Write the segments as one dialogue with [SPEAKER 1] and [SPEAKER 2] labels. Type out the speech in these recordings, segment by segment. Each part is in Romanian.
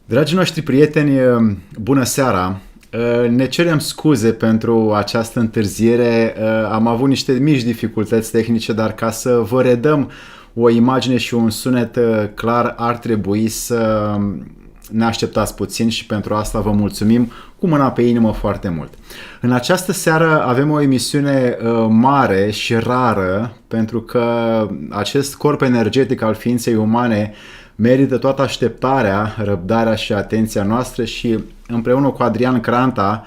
[SPEAKER 1] Dragii noștri prieteni, bună seara! Ne cerem scuze pentru această întârziere. Am avut niște mici dificultăți tehnice, dar ca să vă redăm o imagine și un sunet clar, ar trebui să ne așteptați puțin și pentru asta vă mulțumim cu mâna pe inimă foarte mult. În această seară avem o emisiune mare și rară, pentru că acest corp energetic al ființei umane merită toată așteptarea, răbdarea și atenția noastră și împreună cu Adrian Cranta,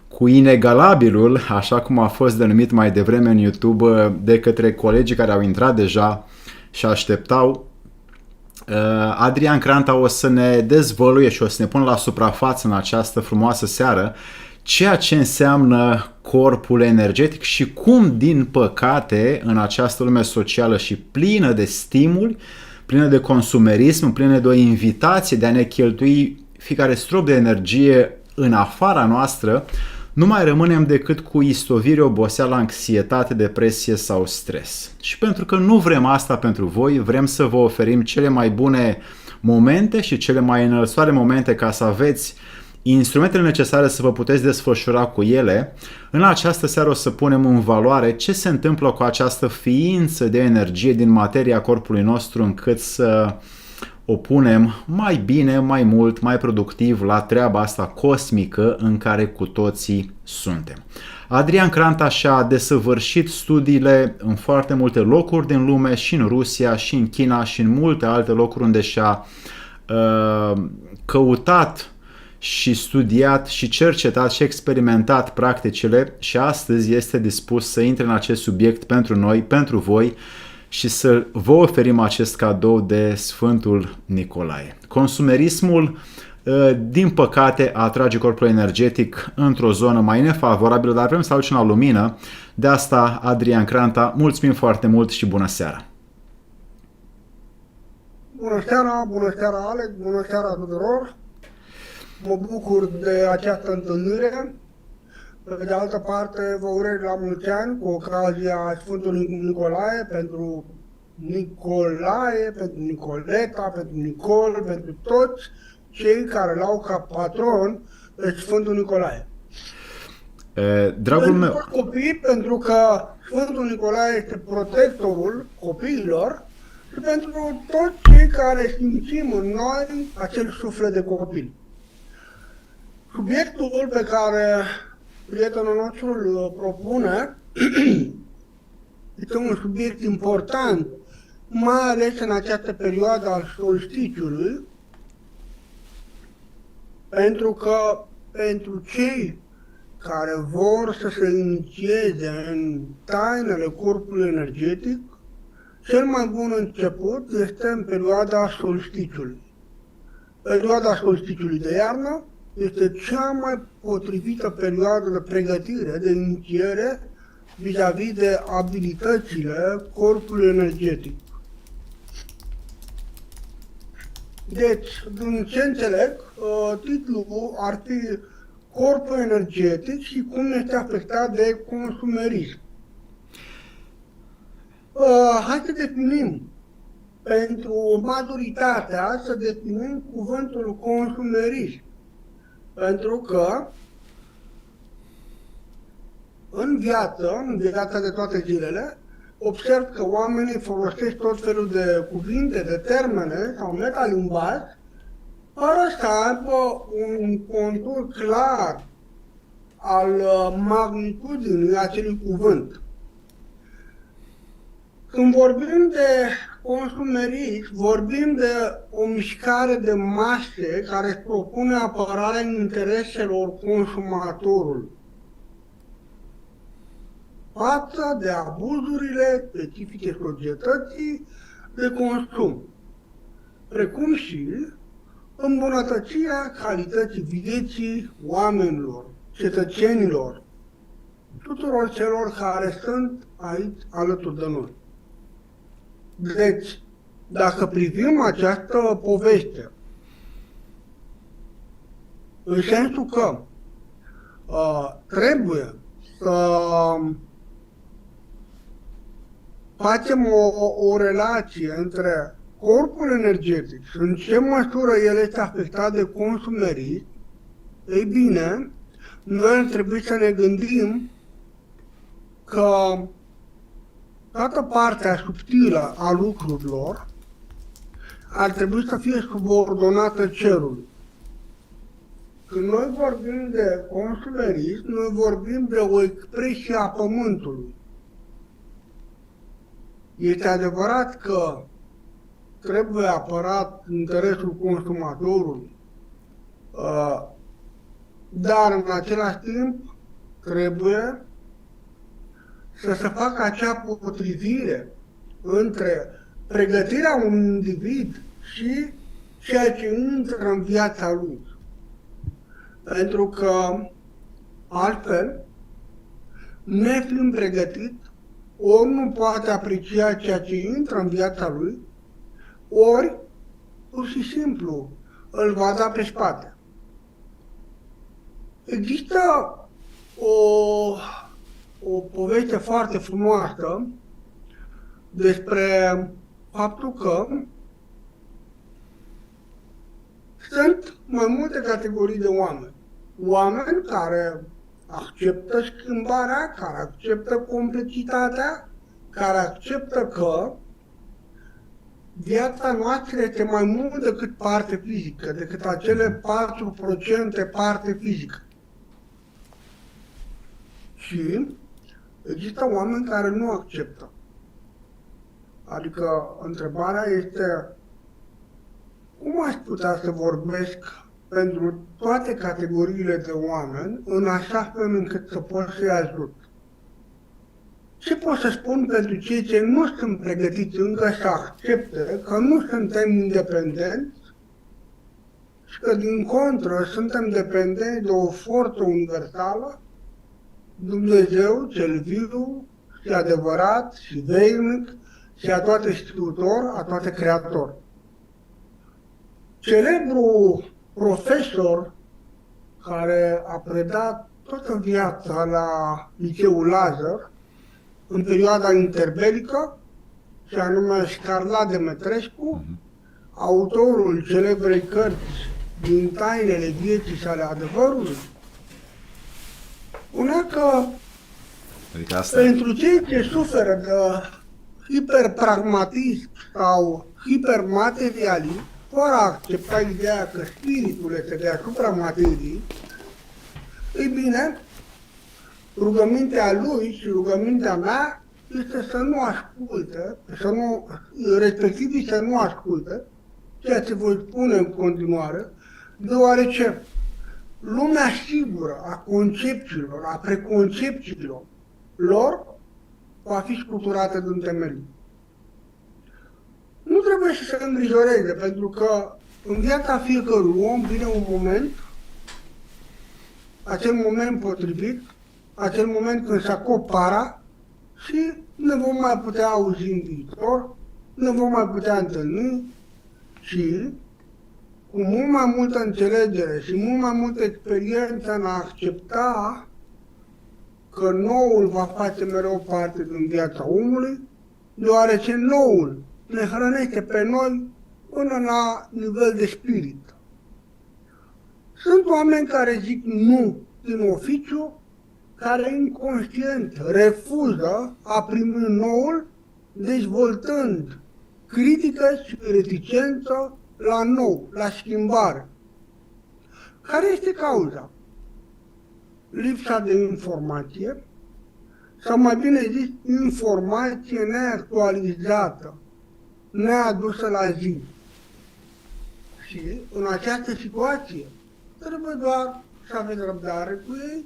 [SPEAKER 1] cu inegalabilul, așa cum a fost denumit mai devreme în YouTube de către colegii care au intrat deja și așteptau, Adrian Cranta o să ne dezvăluie și o să ne pună la suprafață în această frumoasă seară ceea ce înseamnă corpul energetic și cum, din păcate, în această lume socială și plină de stimuli, plină de consumerism, plină de o invitație de a ne cheltui fiecare strop de energie în afara noastră, nu mai rămânem decât cu istovire, oboseală, anxietate, depresie sau stres. Și pentru că nu vrem asta pentru voi, vrem să vă oferim cele mai bune momente și cele mai înălțoare momente ca să aveți instrumentele necesare să vă puteți desfășura cu ele. În această seară o să punem în valoare ce se întâmplă cu această ființă de energie din materia corpului nostru, încât să o punem mai bine, mai mult, mai productiv la treaba asta cosmică în care cu toții suntem. Adrian Cranta și-a desăvârșit studiile în foarte multe locuri din lume, și în Rusia, și în China, și în multe alte locuri unde și-a căutat și studiat și cercetat și experimentat practicile și astăzi este dispus să intre în acest subiect pentru noi, pentru voi și să vă oferim acest cadou de Sfântul Nicolae. Consumerismul, din păcate, atrage corpul energetic într-o zonă mai nefavorabilă, dar vrem să aducem la lumină. De asta, Adrian Cranta, mulțumim foarte mult și bună seara!
[SPEAKER 2] Bună seara, Alex, bună seara tuturor! Mă bucur de această întâlnire. Pe de altă parte, vă urez la mulți ani cu ocazia Sfântului Nicolae, pentru Nicolae, pentru Nicoleta, pentru Nicol, pentru toți cei care l-au ca patron pe Sfântul Nicolae.
[SPEAKER 1] Dragul meu,
[SPEAKER 2] Pentru copii, pentru că Sfântul Nicolae este protectorul copiilor și pentru toți cei care simțim în noi acel suflet de copil. Subiectul pe care prietenul nostru îl propune este un subiect important, mai ales în această perioadă al solstițiului, pentru că pentru cei care vor să se inițieze în tainele corpului energetic, cel mai bun început este în perioada solstițiului. Perioada solstițiului de iarnă este cea mai potrivită perioadă de pregătire, de inițiere vis-a-vis de abilitățile corpului energetic. Deci, din ce înțeleg, titlul ar fi Corpul energetic și cum este afectat de consumerism. Hai să definim, pentru majoritatea, să definim cuvântul consumerism. Pentru că în viața de toate zilele, observ că oamenii folosesc tot felul de cuvinte, de termene sau metalimbaj, fără să aibă un contur clar al magnitudinii acelui cuvânt. Când vorbim de consumerism, vorbim de o mișcare de mase care își propune apărarea intereselor consumatorului față de abuzurile specifice societății de consum, precum și îmbunătățirea calității vieții oamenilor, cetățenilor, tuturor celor care sunt aici alături de noi. Deci, dacă privim această poveste, în sensul că trebuie să facem o relație între corpul energetic și în ce măsură el este afectat de consumerism, ei bine, noi ar trebui să ne gândim că toată partea subtilă a lucrurilor ar trebui să fie subordonată cerului. Când noi vorbim de consumerism, noi vorbim de o expresie a pământului. Este adevărat că trebuie apărat interesul consumatorului, dar în același timp trebuie să se facă acea potrivire între pregătirea unui individ și ceea ce intră în viața lui. Pentru că altfel, nefiind pregătit, ori nu poate aprecia ceea ce intră în viața lui, ori pur și simplu îl va da pe spate. Există o poveste foarte frumoasă despre faptul că sunt mai multe categorii de oameni. Oameni care acceptă schimbarea, care acceptă complexitatea, care acceptă că viața noastră este mai mult decât parte fizică, decât acele 4% parte fizică. Și există oameni care nu acceptă. Adică întrebarea este cum aș putea să vorbesc pentru toate categoriile de oameni în așa fel încât să pot să-i ajut. Ce pot să spun pentru cei ce nu sunt pregătiți încă să accepte că nu suntem independenți și că din contră suntem dependenți de o forță universală, Dumnezeu cel viu și adevărat și veilnic și a toate știutor, a toate creator. Celebrul profesor care a predat toată viața la Liceul Lazar în perioada interbelică, și anume Scarlat Demetrescu, autorul celebrei cărți Din tainele vieții și ale adevărului, spunea că pentru cei ce suferă de hiperpragmatism sau hipermaterialism, fără a accepta ideea că spiritul este deasupra materiei, ei bine, rugămintea lui și rugămintea mea este să nu asculte, respectiv să nu asculte ceea ce voi spune în continuare, deoarece lumea sigură a concepțiilor, a preconcepțiilor lor va fi scuturată din temelii. Nu trebuie să se îngrijoreze, pentru că în viața fiecărui om vine un moment, acel moment potrivit, acel moment când se acopara și ne vom mai putea auzi în viitor, ne vom mai putea întâlni și cu mult mai multă înțelegere și mult mai multă experiență în a accepta că noul va face mereu parte din viața omului, deoarece noul ne hrănește pe noi până la nivel de spirit. Sunt oameni care zic nu din oficiu, care inconștient refuză a primi noul, dezvoltând critică și reticență la nou, la schimbare. Care este cauza? Lipsa de informație, sau mai bine zis, informație neactualizată, neadusă la zi. Și în această situație trebuie doar să aveți răbdare cu ei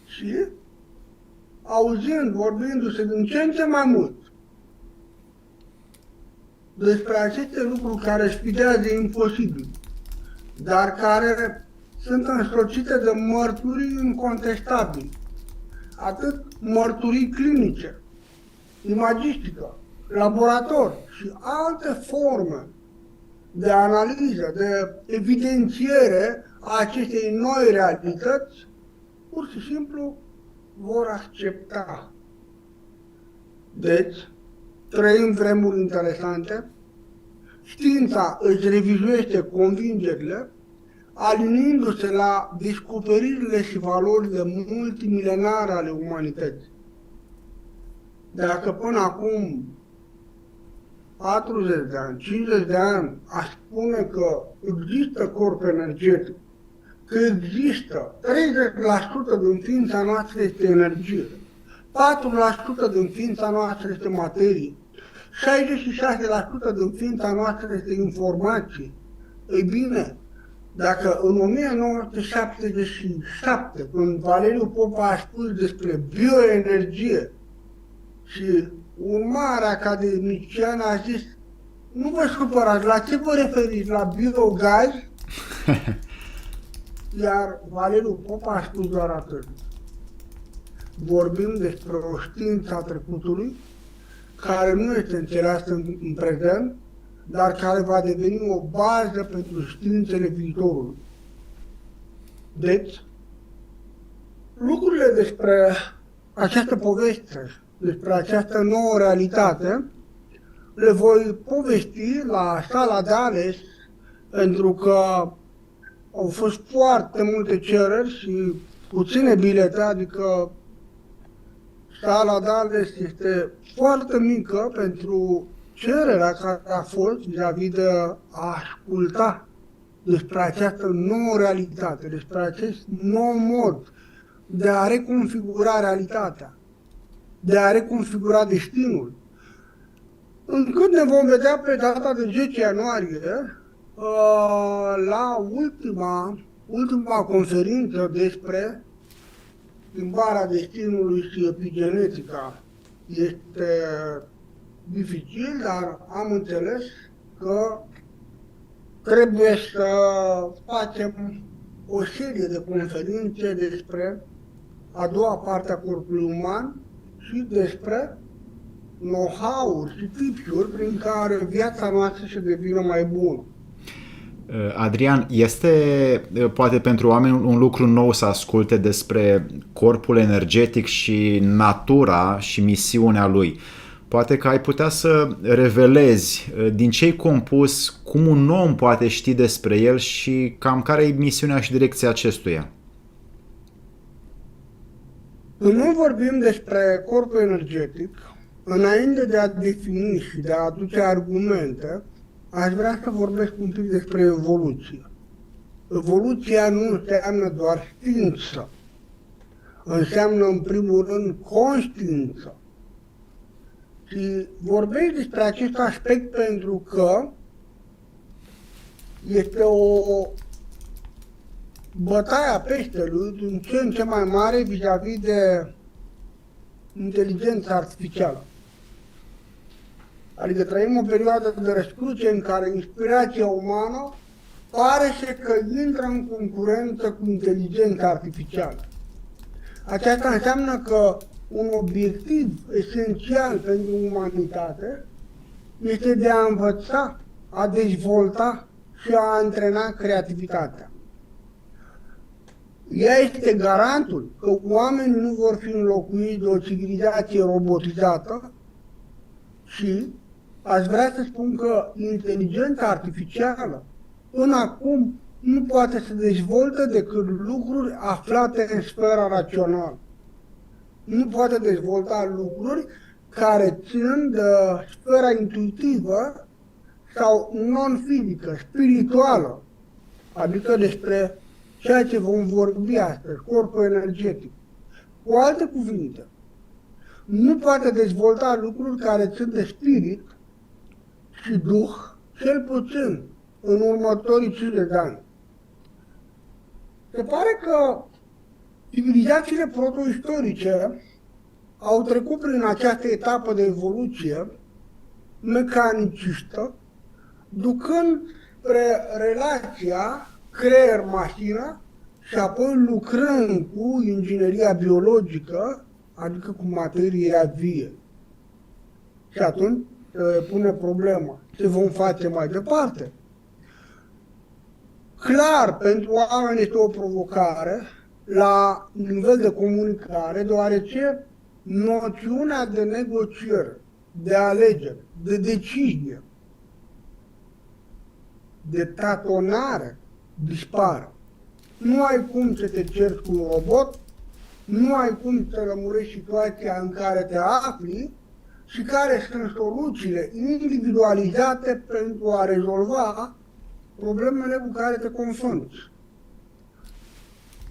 [SPEAKER 2] și auzind, vorbindu-se din ce în ce mai mult despre aceste lucruri care sfidează imposibil, dar care sunt însoțite de mărturii incontestabile, atât mărturii clinice, imagistică, laborator și alte forme de analiză, de evidențiere a acestei noi realități, pur și simplu vor accepta. Deci, trăim vremuri interesante, știința își revizuiește convingerile, aliniindu-se la descoperirile și valorile multimilenare ale umanității. Dacă până acum 40 de ani, 50 de ani, aș spune că există corp energetic, că există 30% din ființa noastră este energie, 4% din ființa noastră este materie, 66% din ființa noastră este informație. Ei bine, dacă în 1977, când Valeriu Popa a spus despre bioenergie și un mare academician a zis, nu vă supărați, la ce vă referiți? La biogaz? Iar Valeriu Popa a spus doar atât. Vorbim despre o știință a trecutului care nu este înțeleasă în prezent, dar care va deveni o bază pentru științele viitorului. Deci, lucrurile despre această poveste, despre această nouă realitate, le voi povesti la sala de ales, pentru că au fost foarte multe cereri și puține bilete, adică sala de ales este foarte mică pentru cererea care a fost vis-a-vis de a asculta despre această nouă realitate, despre acest nou mod de a reconfigura realitatea, de a reconfigura destinul. Încât ne vom vedea pe data de 10 ianuarie la ultima conferință despre schimbarea destinului și epigenetica. Este dificil, dar am înțeles că trebuie să facem o serie de conferințe despre a doua parte a corpului uman și despre know-how-uri și tipsuri prin care viața noastră se devină mai bună.
[SPEAKER 1] Adrian, este poate pentru oameni un lucru nou să asculte despre corpul energetic și natura și misiunea lui. Poate că ai putea să revelezi din ce e compus, cum un om poate ști despre el și cam care e misiunea și direcția acestuia.
[SPEAKER 2] Când noi vorbim despre corpul energetic, înainte de a defini și de a aduce argumente, aș vrea să vorbesc un pic despre evoluție. Evoluția nu înseamnă doar știință, înseamnă în primul rând conștiință. Și vorbesc despre acest aspect pentru că este o bătaie a peștelui din ce în ce mai mare vis-a-vis de inteligența artificială. Adică trăim o perioadă de răscruce în care inspirația umană pare că intră în concurență cu inteligența artificială. Aceasta înseamnă că un obiectiv esențial pentru umanitate este de a învăța, a dezvolta și a antrena creativitatea. Ea este garantul că oamenii nu vor fi înlocuiți de o civilizație robotizată și aș vrea să spun că inteligența artificială până acum nu poate să dezvolte decât lucruri aflate în sfera rațională. Nu poate dezvolta lucruri care țin de sfera intuitivă sau non-fizică, spirituală, adică despre ceea ce vom vorbi astăzi, corpul energetic. Cu alte cuvinte, nu poate dezvolta lucruri care țin de spirit și duh, cel puțin în următorii 50 de ani. Se pare că civilizațiile protoistorice au trecut prin această etapă de evoluție mecanicistă, ducând spre relația creier-mașină și apoi lucrând cu ingineria biologică, adică cu materia vie. Și atunci pune problema, ce vom face mai departe? Clar, pentru oameni este o provocare la nivel de comunicare, deoarece noțiunea de negociere, de alegere, de decizie, de tatonare dispar. Nu ai cum să te ceri cu un robot, nu ai cum să lămurești situația în care te afli și care sunt soluțiile individualizate pentru a rezolva problemele cu care te confrunți.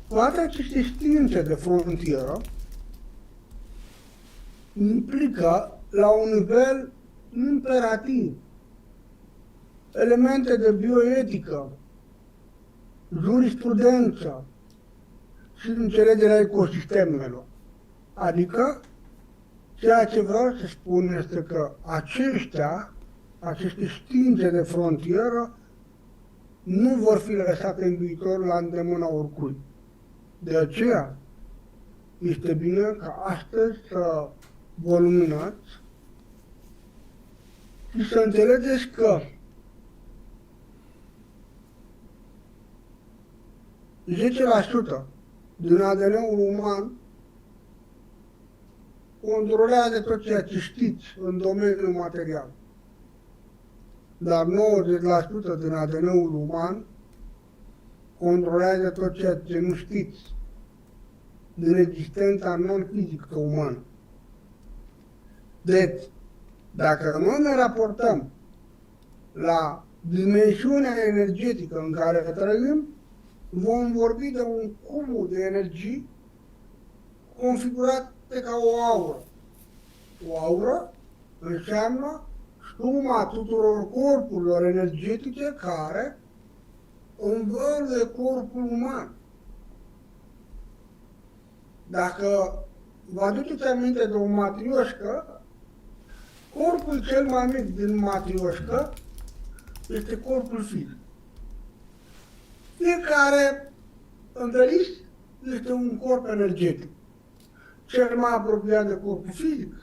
[SPEAKER 2] Toate aceste științe de frontieră implică la un nivel imperativ elemente de bioetică, jurisprudență și înțelegerea ecosistemelor. Adică, ceea ce vreau să spun este că aceste științe de frontieră, nu vor fi lăsate în viitor la îndemâna oricui. De aceea, este bine ca astăzi să vă luminați și să înțelegeți că 10% din ADN-ul uman controlează tot ceea ce știți în domeniul material. Dar 90% din ADN-ul uman controlează tot ceea ce nu știți din existența non-fizică umană. Deci, dacă noi ne raportăm la dimensiunea energetică în care trăim, vom vorbi de un cumul de energii configurate ca o aură. O aură înseamnă suma tuturor corpurilor energetice care învăluie corpul uman. Dacă vă aduceți aminte de o matrioșcă, corpul cel mai mic din matrioșcă este corpul fizic. Fiecare întâlnit este un corp energetic. Cel mai apropiat de corpul fizic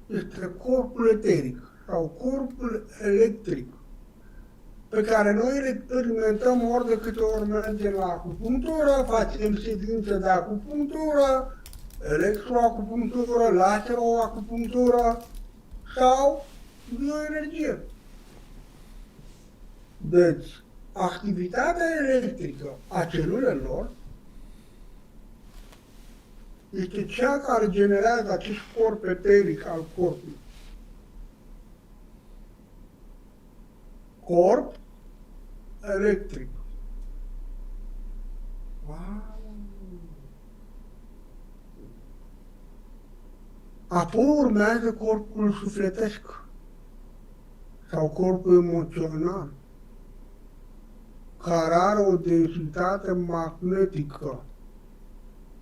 [SPEAKER 2] este corpul eteric sau corpul electric, pe care noi îl experimentăm ori de câte ori mergem la acupunctură, facem ședințe de acupunctură, electroacupunctură, laseroacupunctură sau bioenergie. Deci, activitatea electrică a celulelor este cea care generează acest corp eteric al corpului. Corp electric. Wow. Apoi urmează corpul sufletesc sau corpul emoțional, care are o densitate magnetică.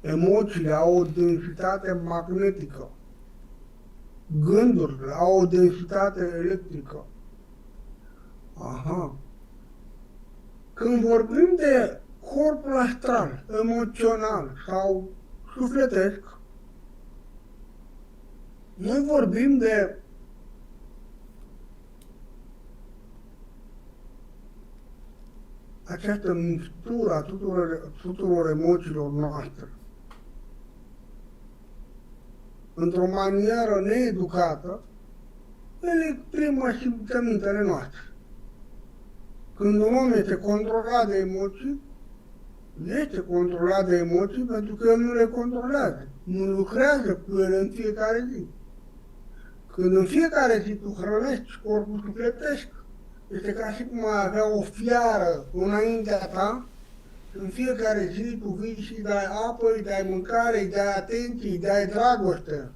[SPEAKER 2] Emoțiile au o densitate magnetică. Gândurile au o densitate electrică. Aha. Când vorbim de corpul astral, emoțional sau sufletesc, noi vorbim de această mixtură a tuturor emoțiilor noastre. Într-o manieră needucată, ele exprimă simțămintele noastre. Când un om este controlat de emoții, este controlat de emoții pentru că el nu le controlează, nu lucrează cu ele în fiecare zi. Când în fiecare zi tu hrănești corpul sufletesc, este ca și cum ai avea o fiară înaintea ta, în fiecare zi tu vii și dai apă, îi dai mâncare, îi dai atenție, îi dai dragoste.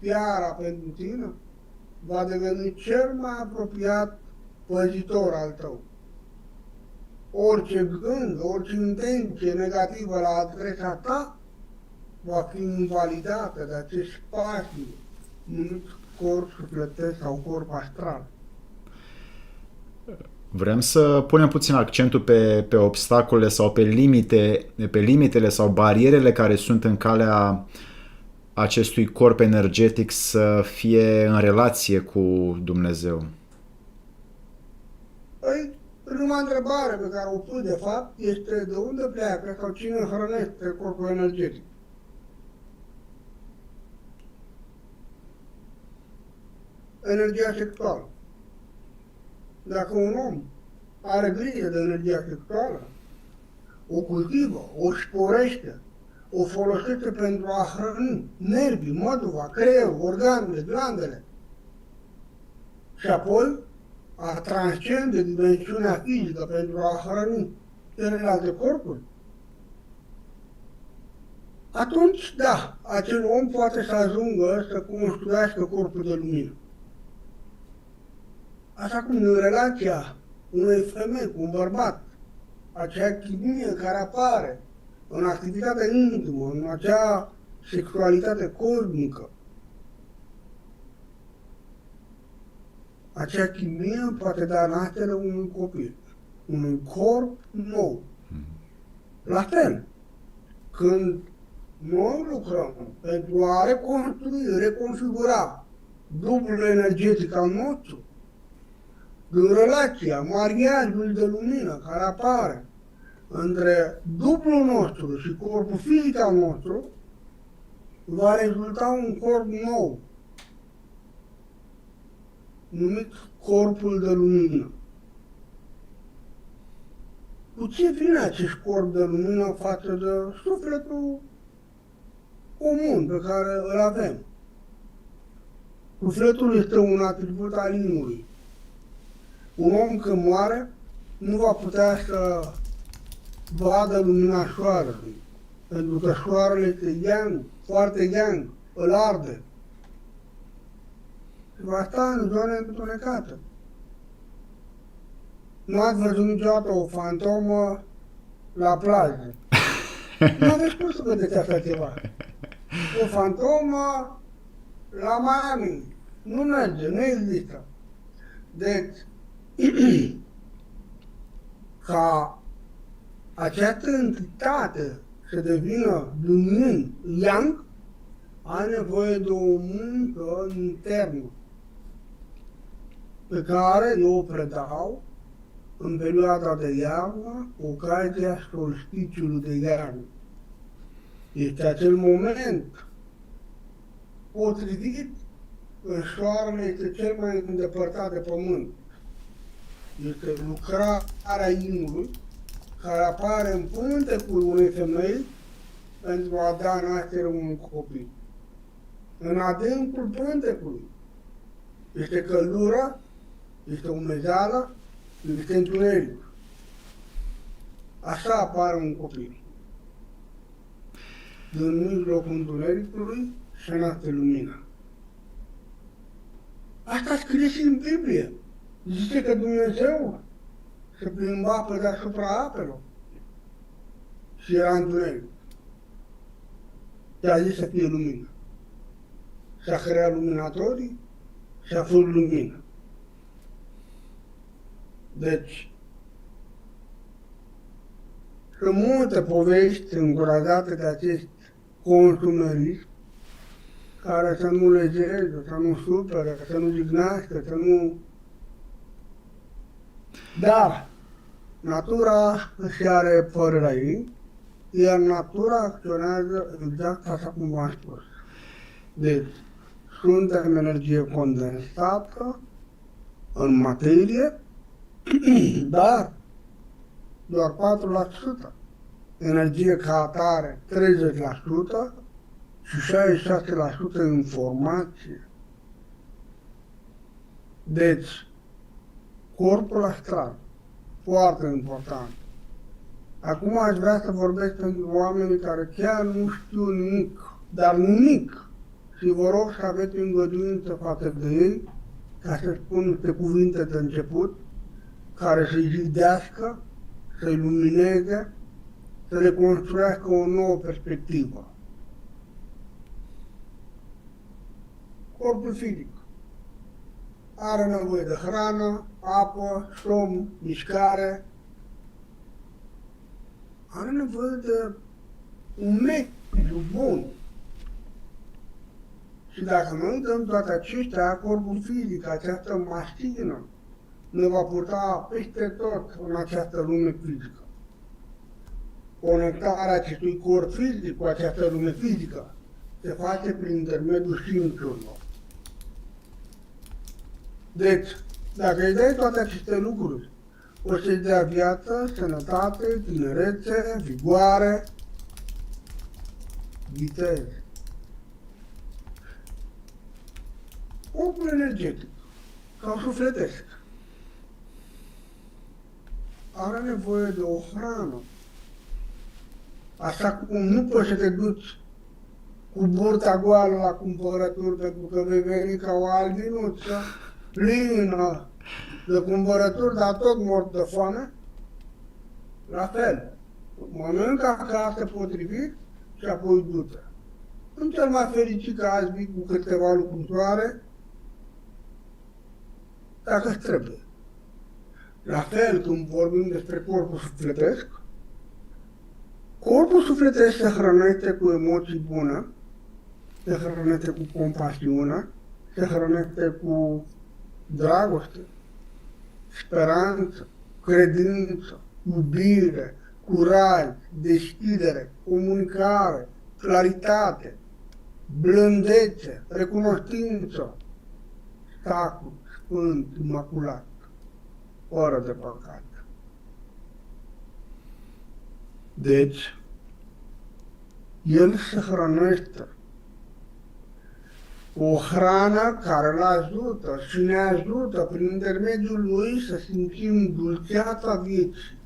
[SPEAKER 2] Fiara pentru tine va deveni cel mai apropiat păzitor al tău. Orice gând, orice intenție negativă la adresa ta va fi invalidată de acest spațiu numit corp sufletesc sau corp astral.
[SPEAKER 1] Vrem să punem puțin accentul pe obstacole sau pe limitele sau barierele care sunt în calea acestui corp energetic să fie în relație cu Dumnezeu.
[SPEAKER 2] Păi, prima întrebare pe care o pui de fapt este de unde pleacă sau cine hrănește corpul energetic. energia sexuală. Dacă un om are grijă de energia sexuală, o cultivă, o sporește, o folosește pentru a hrăni nervii, măduva, creierul, organele, glandele, și apoi a transcende dimensiunea fizică pentru a hrăni celelalte corpuri, atunci, da, acel om poate să ajungă să construiască corpul de lumină. Așa cum în relația unei femei cu un bărbat, acea chimie care apare în activitatea intimă, în acea sexualitate cosmică, acea chimie poate da naștere unui copil, unui corp nou. La fel, când noi lucrăm pentru a reconstrui, reconfigura dublul energetic al nostru, din relația, mariajul de lumină care apare între dublul nostru și corpul fizic al nostru, va rezulta un corp nou, numit corpul de lumină. Cu ce vine acest corp de lumină față de sufletul comun pe care îl avem? Sufletul este un atribut al inimului. Un om când moare nu va putea să vadă lumina soarelui, pentru că soarele este yang, foarte yang, îl arde. Și va sta în zone întunecate. Nu ați văzut niciodată o fantomă la plajă. Nu aveți cum să vedeți așa ceva. O fantomă la Miami. Nu merge, nu există. Deci, ca această entitate să devină din yin, yang, are nevoie de o muncă internă pe care eu o predau în perioada de iarnă, cu ocazia solsticiului de iarnă. Este acel moment potrivit când soarele este cel mai îndepărtat de pământ. Este lucrarea inului care apare în pântecul unei femei pentru a da naștere unui copil. În adâncul pântecului este căldura, este umezeala, este întuneric. Așa apare un copil. Din mijlocul întunericului se nasce lumina. Asta scrie și în Biblie. Zice că Dumnezeu se plimba pe deasupra apelor și era întuneric. Și a zis să fie lumină. S-a creat luminatorii și a fost lumină. Deci, sunt multe povești încurajate de acest consumerism care să nu lezeze, să nu supere, să nu jignească, să nu... Dar natura își are părerea ei, iar natura acționează exact așa cum v-am spus. Deci, suntem energie condensată în materie, dar doar 4%. Energie ca atare 30% și 66% informație. Deci, corpul astral, foarte important. Acum aș vrea să vorbesc pentru oamenii care chiar nu știu nimic, dar nimic. Și vă rog să aveți îngăduință față de ei, ca să spun niște cuvinte de început, care să-i zidească, să-i lumineze, să reconstruiască o nouă perspectivă. Corpul fizic are nevoie de hrană, apă, somn, mișcare. Are nevoie de un mediu bun. Și dacă noi dăm toate acestea, corpul fizic, această mașină, ne va purta peste tot în această lume fizică. Conectarea acestui corp fizic cu această lume fizică se face prin intermediul simțurilor. Deci, dacă îi dai toate aceste lucruri, o să-i dea viață, sănătate, tinerețe, vigoare, viteză. Corpul energetic sau sufletesc are nevoie de o hrană. Așa cum nu poți să te duci cu burta goală la cumpărături, pentru că vei veni ca o albinuță plină de cumpărături, dar tot mort de foame, la fel. Mănâncă acasă potrivit și apoi du-te. Nu cel mai fericit că azi vii cu câteva lucrurile, dacă trebuie. La fel, când vorbim despre corpul sufletesc, corpul sufletesc se hrănește cu emoții bune, se hrănește cu compasiune, se hrănește cu dragoste, speranță, credință, iubire, curaj, deschidere, comunicare, claritate, blândețe, recunoștință, sacru, sfânt, imaculat, fără de păcat. Deci, el se hrănește cu o hrană care îl ajută și ne ajută prin intermediul lui să simțim dulceața vieții,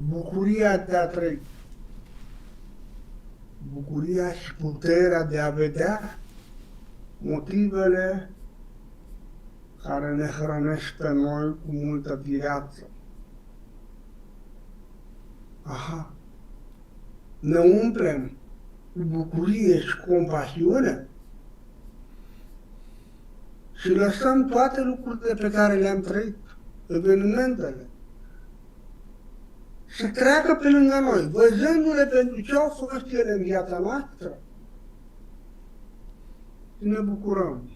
[SPEAKER 2] bucuria de a trăi, bucuria și puterea de a vedea motivele care ne hrănesc pe noi cu multă viață. Aha, ne umplem cu bucurie și compasiune și lăsăm toate lucrurile pe care le-am trăit, evenimentele, să treacă pe lângă noi, văzându-le pentru ce au fost ele în viața noastră. Și ne bucurăm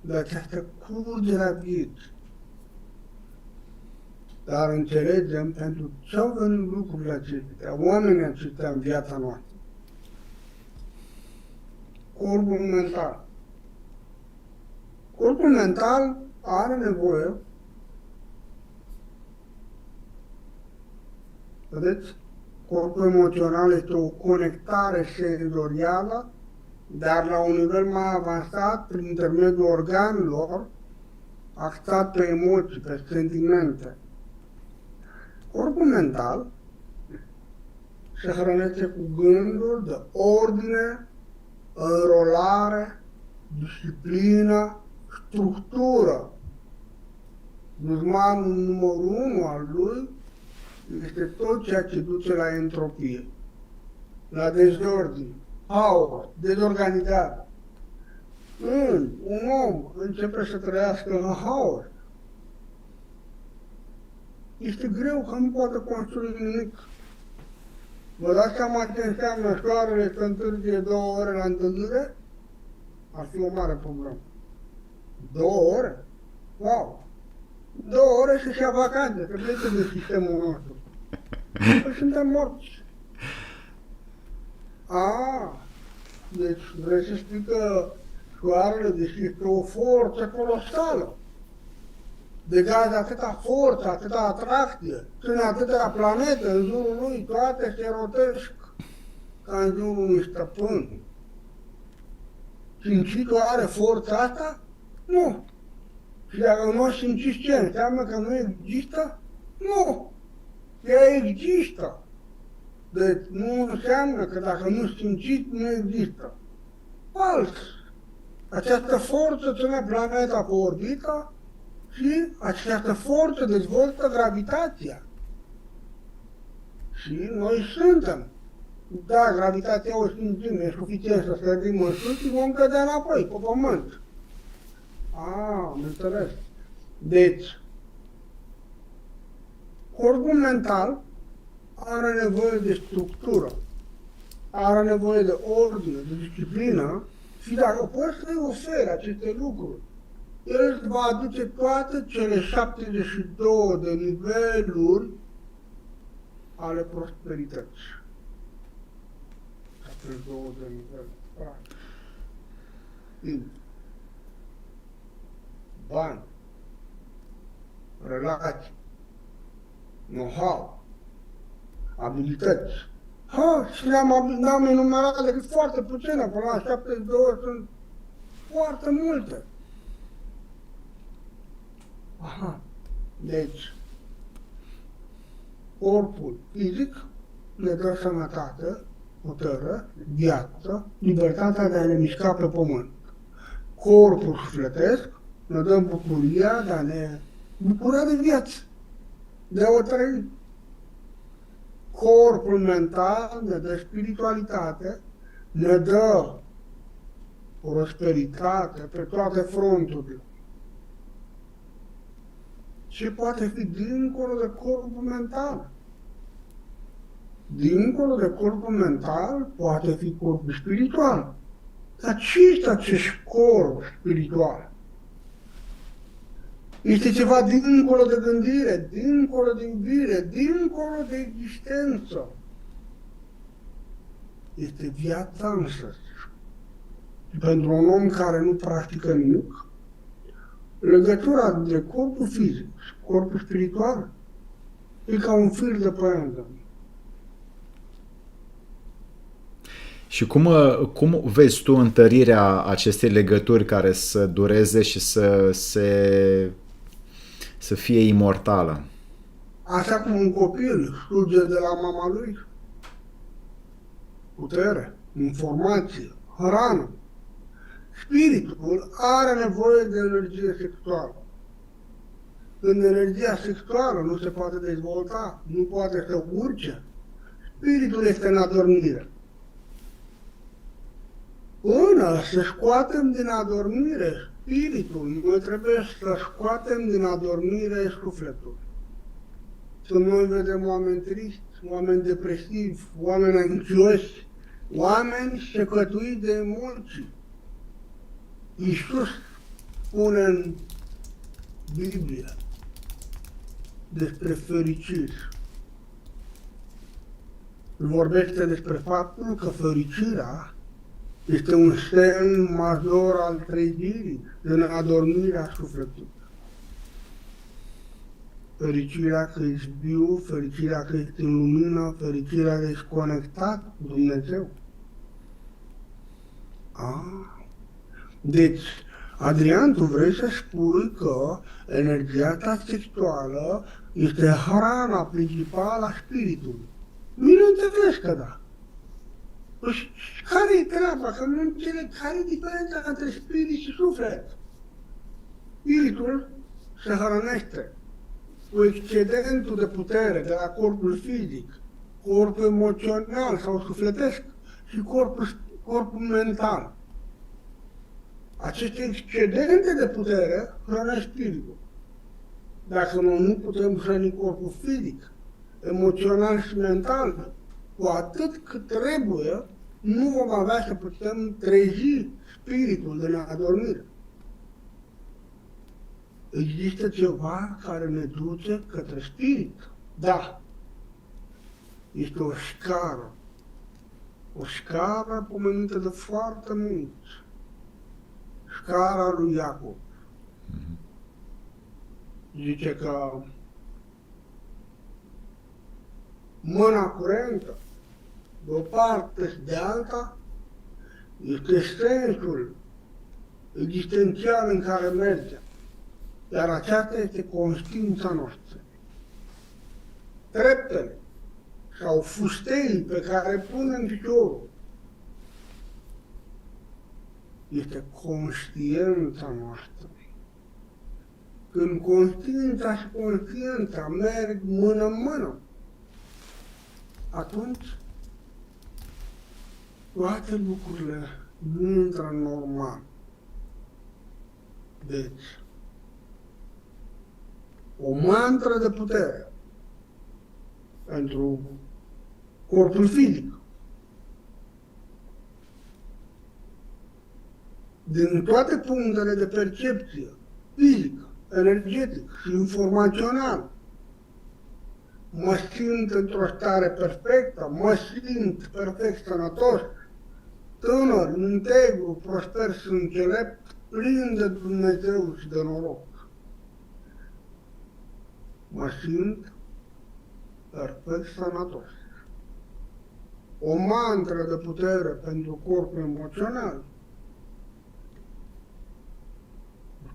[SPEAKER 2] de această curgere a vieții. Dar înțelegem pentru ce au venit lucrurile acestea, oamenii aceștia în viața noastră. Corpul mental. Corpul mental are nevoie, vedeți, corpul emoțional este o conectare senzorială, dar la un nivel mai avansat, prin intermediul organelor, axat pe emoții, pe sentimente. Corpul mental se hrănește cu gânduri de ordine, înrolare, disciplină, structură. Dușmanul numărul 1 al lui este tot ceea ce duce la entropie, la dezordine, haos, dezorganizare. Când un om începe să trăiască în haos, este greu că nu poate construi nimic. Vă dați seama ce înseamnă soarele să întârzie 2 ore la întâlnire? Ar fi o mare problemă. 2 ore? Wow! 2 ore și-și ia vacanță, că plece de sistemul nostru. Păi suntem morți. Deci vrei să spui că soarele, deși este o forță colosală, degază atâta forță, atâta atracție, sunt atâtea planete în jurul lui, toate se rotesc ca în jurul unui stăpân. Simțitul are forța asta? Nu. Și dacă nu simțiți ce, înseamnă că nu există? Nu. Ea există. Deci nu înseamnă că dacă nu simțiți, nu există. Fals. Această forță ține planeta pe orbită și această forță dezvoltă gravitația. Și noi suntem. Da, gravitația o simțim, e suficient să sărim în sus și vom cădea înapoi, pe pământ. Am înțeles. Deci, corpul mental are nevoie de structură, are nevoie de ordine, de disciplină și dacă poți să-i oferi aceste lucruri, el îți va aduce toate cele 72 de niveluri ale prosperității. 72 de niveluri, practic. Bani, relații, know-how, abilități. Și le-am enumerat decât foarte puține, până la 72 sunt foarte multe. Deci, corpul fizic ne dă sănătate, putere, viață, libertatea de a ne mișca pe pământ. Corpul sufletesc ne dă bucuria de a ne bucura de viață, de a o trăi. Corpul mental ne dă spiritualitate, ne dă prosperitate pe toate fronturile. Ce poate fi dincolo de corpul mental? Dincolo de corpul mental poate fi corpul spiritual. Dar ce este acest corp spiritual? Este ceva dincolo de gândire, dincolo de iubire, dincolo de existență. Este viața însăși. Pentru un om care nu practică nimic, legătura dintre corpul fizic și corpul spiritual e ca un fir de păianjen.
[SPEAKER 1] Și cum vezi tu întărirea acestei legături care să dureze și să fie imortală?
[SPEAKER 2] Așa cum un copil surge de la mama lui, putere, informație, hrană. Spiritul are nevoie de energie sexuală. Când energia sexuală nu se poate dezvolta, nu poate să urce, spiritul este în adormire. Până să scoatem din adormire spiritul, noi trebuie să scoatem din adormire sufletul. Să noi vedem oameni triști, oameni depresivi, oameni anxioși, oameni secătuiți de emoții. Iisus spune în Biblie despre fericire. Vorbește despre faptul că fericirea este un semn major al trezirii din adormirea sufletului. Fericirea că ești viu, fericirea că ești în lumină, fericirea că ești conectat cu Dumnezeu. Deci, Adrian, tu vrei să spui că energia ta sexuală este hrana principală a spiritului. Bineînțeles că da. Păi care e treaba? Că nu înțeleg care e diferența între spirit și suflet. Spiritul se hrănește cu excedentul de putere de la corpul fizic, corpul emoțional sau sufletesc și corpul mental. Aceste excedente de putere hrănesc spiritul. Dacă noi nu putem hrăni corpul fizic, emoțional și mental, cu atât cât trebuie, nu vom avea să putem trezi spiritul din adormire. Există ceva care ne duce către spirit. Da. Este o scară. O scară pomenită de foarte mulți. Scara lui Iacob. Zice că mâna curentă, de o parte și de alta, este sensul existențial în care mergem. Iar aceasta este conștiința noastră. Treptele sau fusteii pe care punem piciorul este conștiința noastră. Când conștiința și conștiința merg mână în mână, atunci toate lucrurile nu intră normal. Deci, o mantră de putere pentru corpul fizic. Din toate punctele de percepție, fizică, energetic și informațional, mă simt într-o stare perfectă, mă simt perfect sănătos, tânăr, integru, prosper și înțelept, plin de Dumnezeu și de noroc. mă simt perfect sănătos. O mantră de putere pentru corpul emoțional.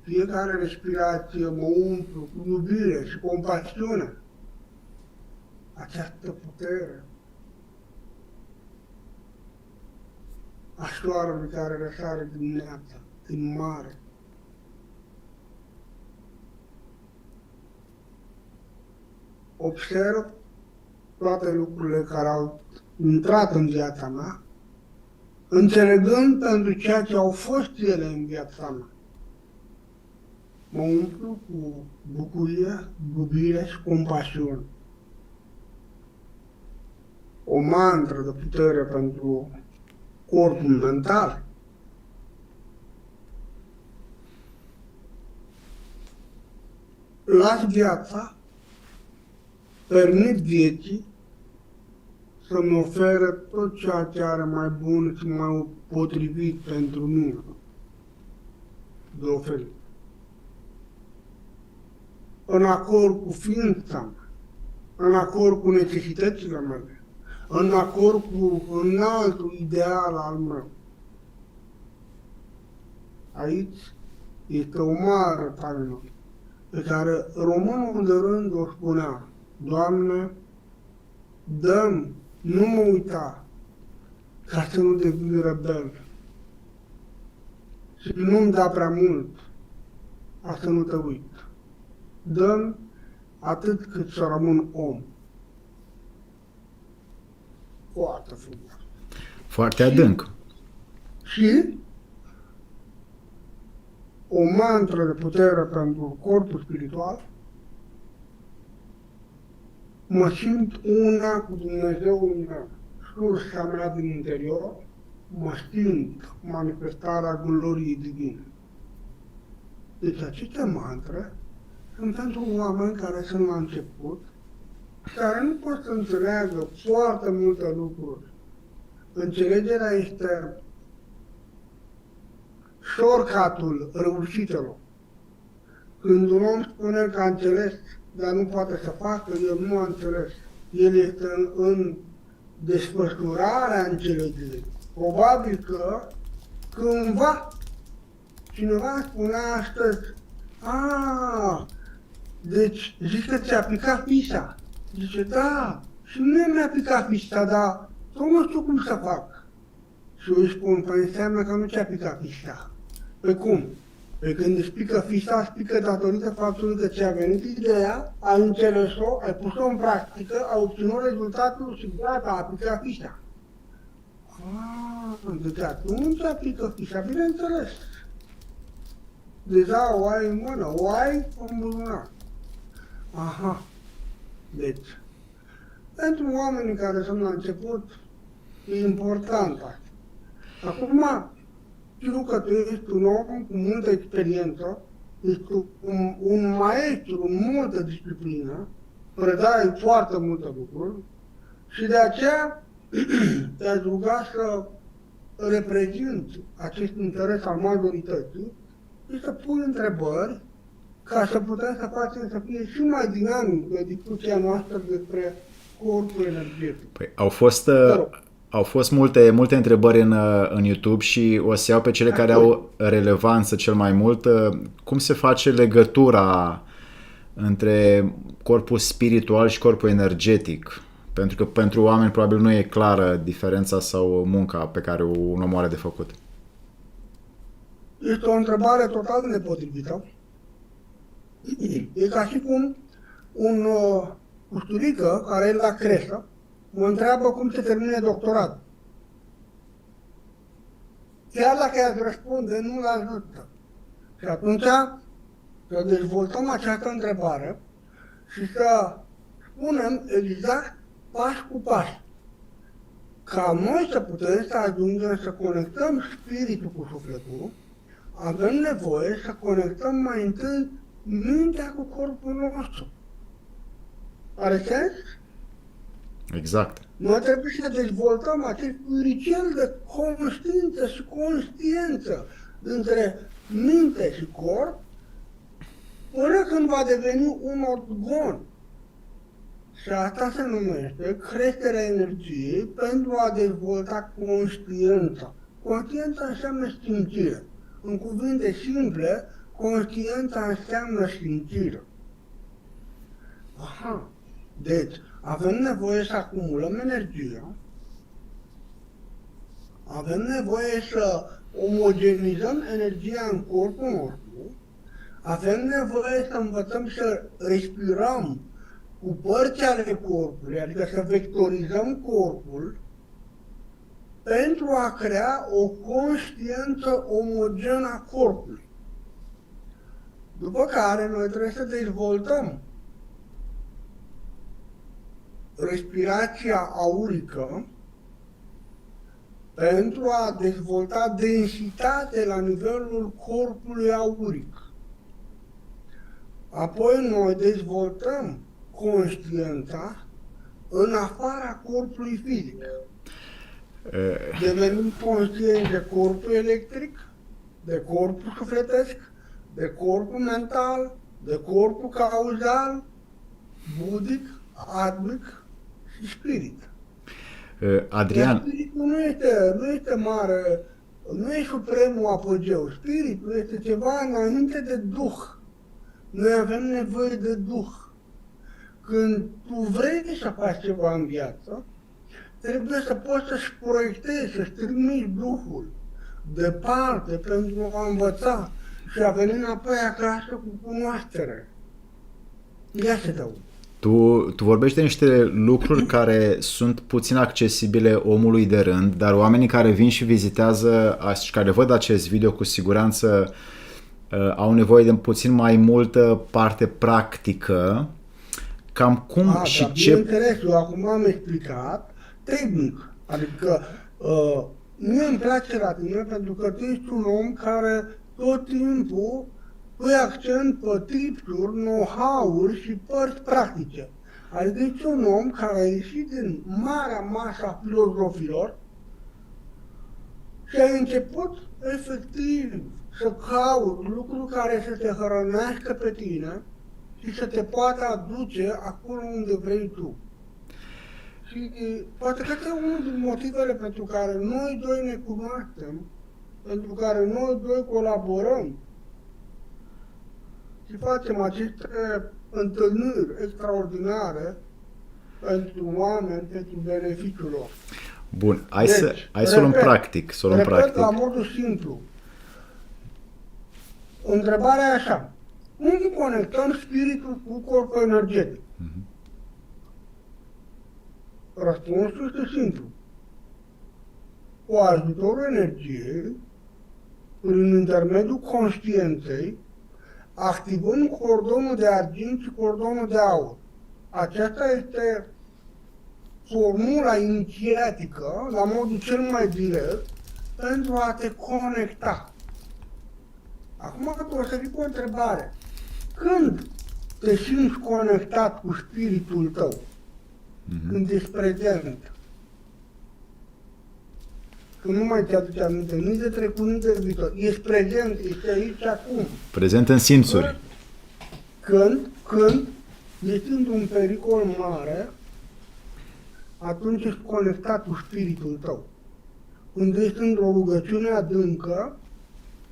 [SPEAKER 2] Fiecare respirație mă umplu cu iubire și compasiune. Această putere a soarelui care răsare dimineața din mare. Observ toate lucrurile care au intrat în viața mea, înțelegând pentru ceea ce au fost ele în viața mea. Mă umplu cu bucurie, iubire și compasiune. O mantră de putere pentru corpul mental. Las viața, permit vieții să-mi ofere tot ceea ce are mai bun și mai potrivit pentru mine de oferit. În acord cu ființa mea, în acord cu necesitățile mele, în acord cu înaltul ideal al meu. Aici este o mare taină pe care românul de rând o spunea: Doamne, dă-mi, nu mă uita, ca să nu devin rebel. Și nu-mi da prea mult, ca să nu te uit. Dă-mi atât cât să rămân om. Foarte frumos.
[SPEAKER 1] Foarte adânc.
[SPEAKER 2] Și o mantră de putere pentru corpul spiritual. Mă simt una cu Dumnezeul meu, sursa mea din interior, mă simt manifestarea gloriei divine. Deci aceste mantre sunt pentru oameni care sunt la început, care nu pot să înțeleagă foarte multe lucruri. Înțelegerea este shortcut-ul reușitelor. Când un om spune că a înțeles, dar nu poate să facă, el nu a înțeles. El este în desfășurarea înțelegerii. Probabil că cândva cineva spunea astăzi: deci zici că ți-a picat fișa. Zice: da, și nu mi-a picat fișa, dar tot nu știu cum să fac. Și eu îi spun: păi înseamnă că nu ți-a picat fișa. Păi cum? Păi când îți pică fișa, îți pică datorită faptului că ți-a venit ideea, ai înțeles-o, ai pus-o în practică, ai obținut rezultatul și gata, a picat fișa. Deci atunci aplică fișa, bineînțeles. Deja o ai în mână, o ai în buzunar. Aha. Deci, pentru oamenii care sunt la început, e important asta. Acum, știu că tu ești un om cu multă experiență, ești un maestru în multă disciplină, predai foarte multe lucruri și de aceea te-aș ruga să reprezinți acest interes al majorității și să pui întrebări ca să putem să facem să fie și mai dinamică discuția noastră despre corpul energetic.
[SPEAKER 1] Păi, au fost multe întrebări în YouTube și o să iau pe cele care au relevanță cel mai mult. Cum se face legătura între corpul spiritual și corpul energetic? Pentru că pentru oameni probabil nu e clară diferența sau munca pe care un om are de făcut.
[SPEAKER 2] Este o întrebare total nepotrivită. E ca și cum un custurică care e la creșă mă întreabă cum se termine doctoratul. Chiar dacă i-ați răspunde, nu l-ajută. Și atunci să dezvoltăm această întrebare și să spunem exact pas cu pas. Ca noi să putem să ajungem să conectăm spiritul cu sufletul, avem nevoie să conectăm mai întâi mintea cu corpul nostru. Are sens?
[SPEAKER 1] Exact.
[SPEAKER 2] Noi trebuie să dezvoltăm acest ritual de conștiință și conștiență între minte și corp până când va deveni un orgon. Și asta se numește creșterea energiei pentru a dezvolta conștiința. Conștiința înseamnă simțire. În cuvinte simple, conștiința înseamnă simțire. Aha. Deci, avem nevoie să acumulăm energie, avem nevoie să omogenizăm energia în corpul nostru, avem nevoie să învățăm să respirăm cu părți ale corpului, adică să vectorizăm corpul, pentru a crea o conștiință omogenă a corpului. După care noi trebuie să dezvoltăm respirația aurică pentru a dezvolta densitate la nivelul corpului auric. Apoi noi dezvoltăm conștiința în afara corpului fizic. Devenim conștienți de corpul electric, de corpul sufletesc, de corpul mental, de corpul cauzal, budic, atmic și spirit.
[SPEAKER 1] Adrian.
[SPEAKER 2] Spiritul nu este mare, nu e supremul apogeu. Spiritul este ceva înainte de Duh. Noi avem nevoie de Duh. Când tu vrei să faci ceva în viață, trebuie să poți să-și proiectezi, să-și trimiți Duhul departe pentru a învăța și a veni înapoi acasă cu cunoaștere. Ia să dau.
[SPEAKER 1] Tu vorbești de niște lucruri care sunt puțin accesibile omului de rând, dar oamenii care vin și vizitează și care văd acest video cu siguranță au nevoie de puțin mai multă parte practică. Cam cum și
[SPEAKER 2] dar
[SPEAKER 1] ce...
[SPEAKER 2] bineînțeles, eu acum am explicat tehnic. Adică mie îmi place la tine pentru că tu ești un om care tot timpul pui accent pe tipsuri, know-how-uri și părți practice. Adică ești un om care a ieșit din marea masă a filozofilor și a început efectiv să cauți lucruri care să te hrănească pe tine și să te poată aduce acolo unde vrei tu. Și poate că este unul din motivele pentru care noi doi ne cunoaștem, pentru care noi doi colaborăm și facem aceste întâlniri extraordinare pentru oameni, pentru beneficiul lor.
[SPEAKER 1] Bun, hai să o luăm practic.
[SPEAKER 2] Repet la modul simplu. Întrebarea e așa. Cum conectăm spiritul cu corpul energetic? Răspunsul este simplu. Cu ajutorul energiei, prin intermediul conștiinței, activând cordonul de argint și cordonul de aur. Aceasta este formula inițiatică, la modul cel mai direct, pentru a te conecta. Acum tu o să vii cu o întrebare. Când te simți conectat cu spiritul tău? Când ești prezent? Când nu mai ți-aduce aminte nici de trecut, nici de viitor. Ești prezent, ești aici acum.
[SPEAKER 1] Prezent în simțuri.
[SPEAKER 2] Când ești într-un pericol mare, atunci ești conectat cu spiritul tău. Când ești într-o rugăciune adâncă,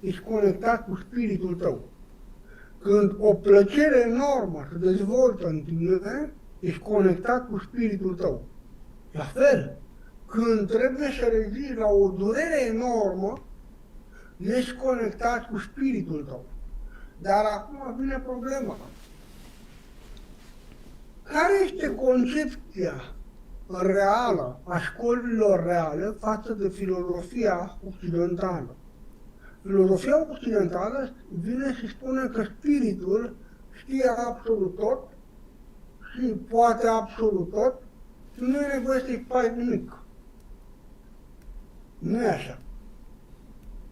[SPEAKER 2] ești conectat cu spiritul tău. Când o plăcere enormă se dezvoltă în tine, ești conectat cu spiritul tău. La fel, când trebuie să rezisti la o durere enormă, ești conectat cu spiritul tău. Dar acum vine problema. Care este concepția reală a școlilor reale față de filozofia occidentală? Filozofia occidentală vine și spune că spiritul știe absolut tot și poate absolut tot și nu e nevoie să-i faci nimic. Nu e așa.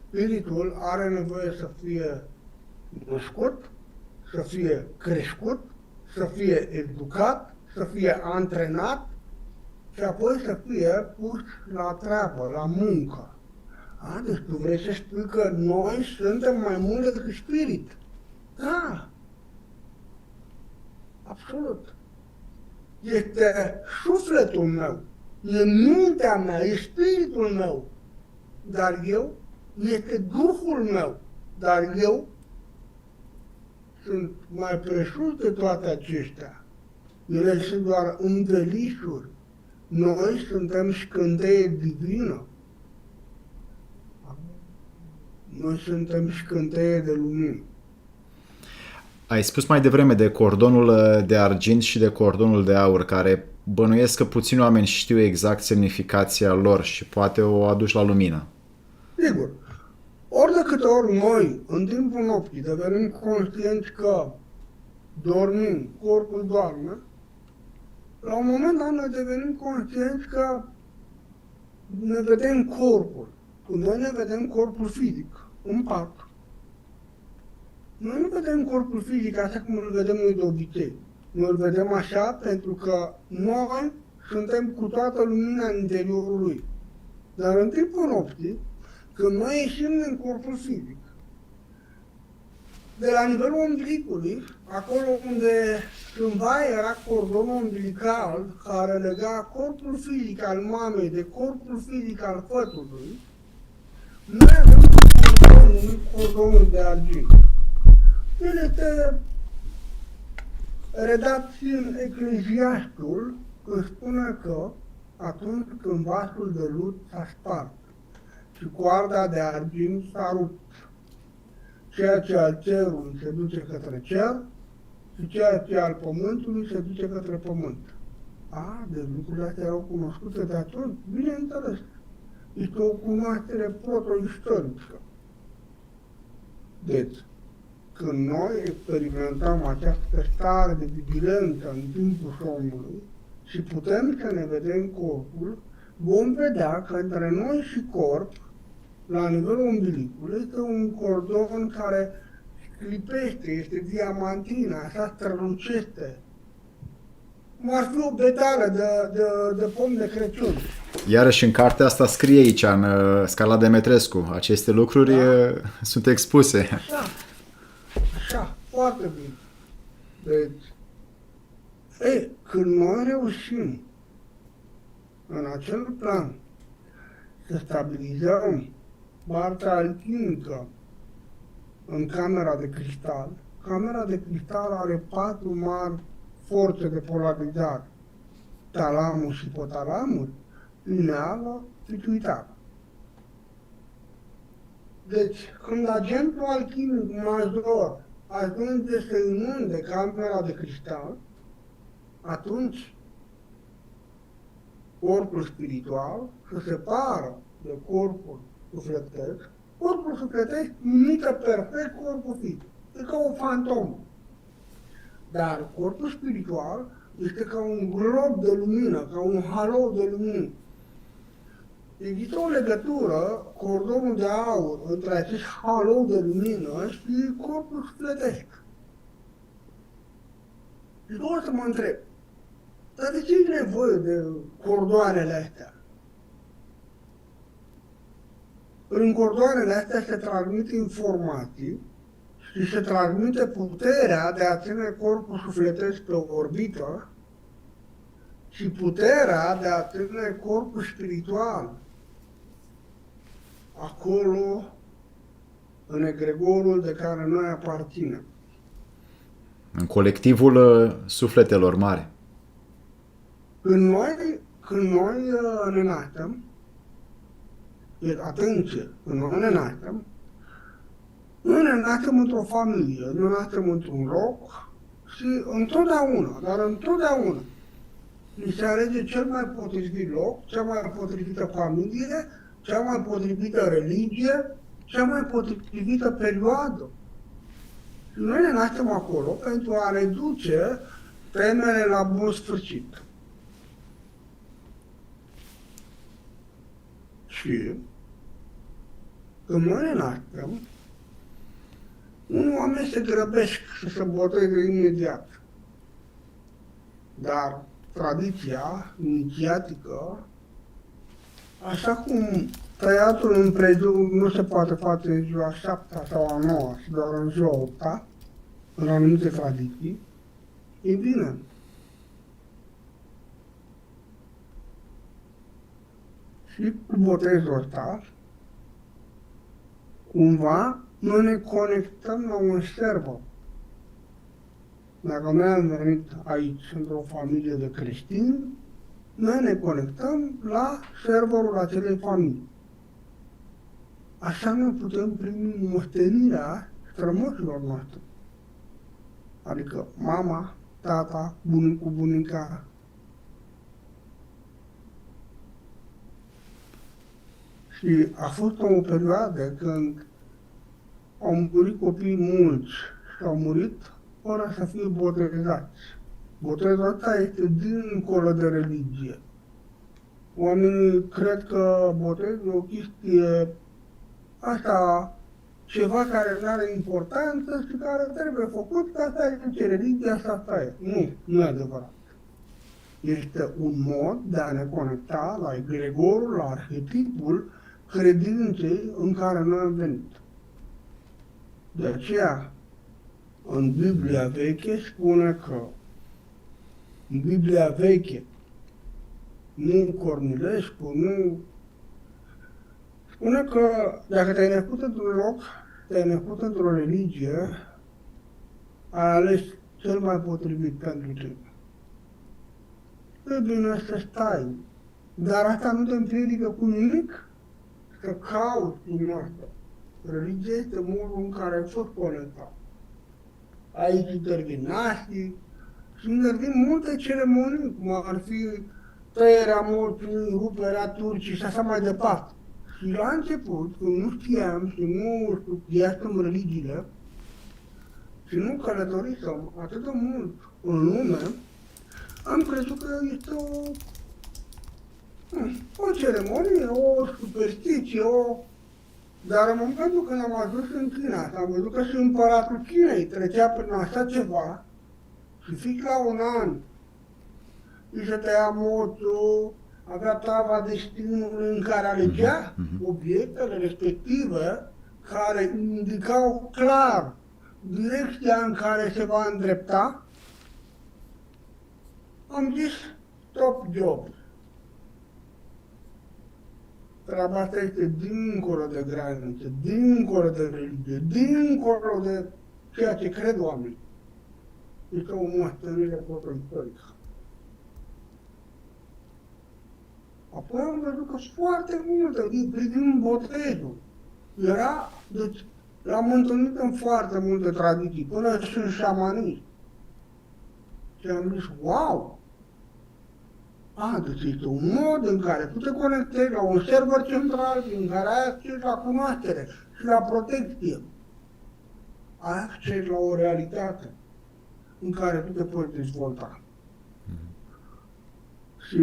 [SPEAKER 2] Spiritul are nevoie să fie născut, să fie crescut, să fie educat, să fie antrenat și apoi să fie pus la treabă, la muncă. Deci tu vrei să spui că noi suntem mai mult decât spirit. Da, Absolut. Este sufletul meu, e mintea mea, e spiritul meu, dar eu, este Duhul meu, dar eu sunt mai presus de toate acestea. Ele sunt doar învelișuri. Noi suntem scânteie divină. Noi suntem scânteie de lumină.
[SPEAKER 1] Ai spus mai devreme de cordonul de argint și de cordonul de aur, care bănuiesc că puțini oameni știu exact semnificația lor și poate o aduci la lumină.
[SPEAKER 2] Sigur, ori de câte ori noi, în timpul nopții, devenim conștienți că dormim, corpul doarme, la un moment dat noi devenim conștienți că ne vedem corpul. Când noi ne vedem corpul fizic, în pat, noi nu vedem corpul fizic așa cum îl vedem noi de obicei. Noi îl vedem așa pentru că noi suntem cu toată lumina în interiorul lui. Dar în timpul nopții, când noi ieșim din corpul fizic, de la nivelul umbilicului, acolo unde cândva era cordonul umbilical care lega corpul fizic al mamei de corpul fizic al fătului, noi avem un cordon numit cordonul de argint. El este redat în Ecleziastul, când spune că atunci când vasul de lut s-a spart și coarda de argint s-a rupt, ceea ce al cerului se duce către cer și ceea ce al pământului se duce către pământ. Deci lucrurile astea erau cunoscute de atunci? Bineînțeles. Este o cunoaștere proto-istorică. Deci, când noi experimentăm această stare de vigilență în timpul somnului și putem să ne vedem corpul, vom vedea că între noi și corp, la nivelul umbilicului, este un cordon care clipește, este diamantin, așa strălucește. Cum ar fi o betală de pom de Crăciun.
[SPEAKER 1] Iarăși în cartea asta scrie aici, în Scala Demetrescu, aceste lucruri sunt expuse.
[SPEAKER 2] Așa, foarte bine. Deci, când noi reușim în acel plan să stabilizăm partea alchimică în camera de cristal are 4 mari forțe de polarizare: talamus și hipotalamus, pineală, pituitară. Deci, când agentul alchimic major ajunge să inunde camera de cristal, atunci corpul spiritual se separă de corpul sufletesc. Corpul sufletesc imită perfect corpul fizic. E ca o fantomă. Dar corpul spiritual este ca un glob de lumină, ca un halou de lumină. Există o legătură, cordonul de aur, între acest halou de lumină și corpul sufletesc. Și o să mă întreb, dar de ce e nevoie de cordoanele astea? În cordoanele astea se transmit informații și se transmite puterea de a ține corpul sufletesc pe orbită și puterea de a ține corpul spiritual acolo, în egregorul de care noi aparținem.
[SPEAKER 1] În colectivul sufletelor mari.
[SPEAKER 2] Când noi ne naștem, atenție, când noi ne naștem, noi ne naștem într-o familie, noi ne naștem într-un loc și întotdeauna, ni se alege cel mai potrivit loc, cea mai potrivită familie, cea mai potrivită religie, cea mai potrivită perioadă. Și noi ne naștem acolo pentru a reduce temele la bun sfârșit. Și când noi ne naștem, unii oameni se grăbesc să se boteze imediat. Dar tradiția inițiatică, așa cum tăiatul în prejur nu se poate face în ziua 7 sau a 9, ci doar în ziua 8, în anumite tradiții, Ei bine, și cu botezul ăsta, cumva, noi ne conectăm la un server. Dacă noi am venit aici într-o familie de creștini, noi ne conectăm la serverul acelei familii. Așa noi putem primi moștenirea strămoșilor noștri. Adică mama, tata, bunicul, bunica. Și a fost o perioadă când au murit copii mulți și au murit fără să fie botezați. Botezul ăsta este dincolo de religie. Oamenii cred că botezul e o chestie asta, ceva care nu are importanță și care trebuie făcut, că asta e religia, asta e. Nu e adevărat. Este un mod de a ne conecta la egregorul, la arhetipul credinței în care noi am venit. De aceea, în Biblia veche spune că, în Biblia veche, nu în Cornilescu, nu... Spune că dacă te-ai născut într-un loc, te-ai născut într-o religie, ai ales cel mai potrivit pentru tine. E bine să stai, dar asta nu te împiedică cu nimic să cauți din asta. Religia este modul în care ai fost conectat. Aici intervin naștii și intervin multe ceremonii, cum ar fi tăierea morții, ruperea turcii și așa mai departe. Și la început, când nu știam și nu studiasem religiile și nu călătorisem atât de mult în lume, am crezut că este o ceremonie, o superstiție, Dar în momentul când am ajuns în China, am văzut că și împăratul Chinei trecea prin așa ceva și fix la un an îi se tăia moțul, avea tava destinului în care alegea obiectele respective care indicau clar direcția în care se va îndrepta, am zis top job. Treaba asta este dincolo de granițe, dincolo de religie, dincolo de ceea ce cred oamenii. Este o moștenire istorică. Apoi am văzut că foarte multe, privind botezul. Deci, l-am întâlnit în foarte multe tradiții, până și în șamanism. Și am zis, wow! Deci este un mod în care tu te conectezi la un server central în care ai acces la cunoaștere și la protecție. Ai acces la o realitate în care tu te poți dezvolta. Și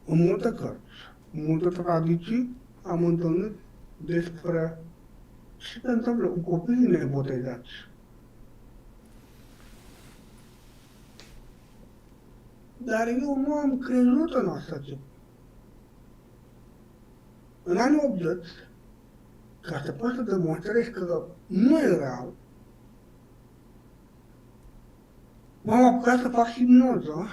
[SPEAKER 2] în multe cărți, în multe tradiții am întâlnit despre ce se întâmplă cu copiii nebotezați. Dar eu nu am crezut în așa ceva. În anii 80, ca să poți să demonstrezi că nu e real, m-am apucat să fac hipnoză.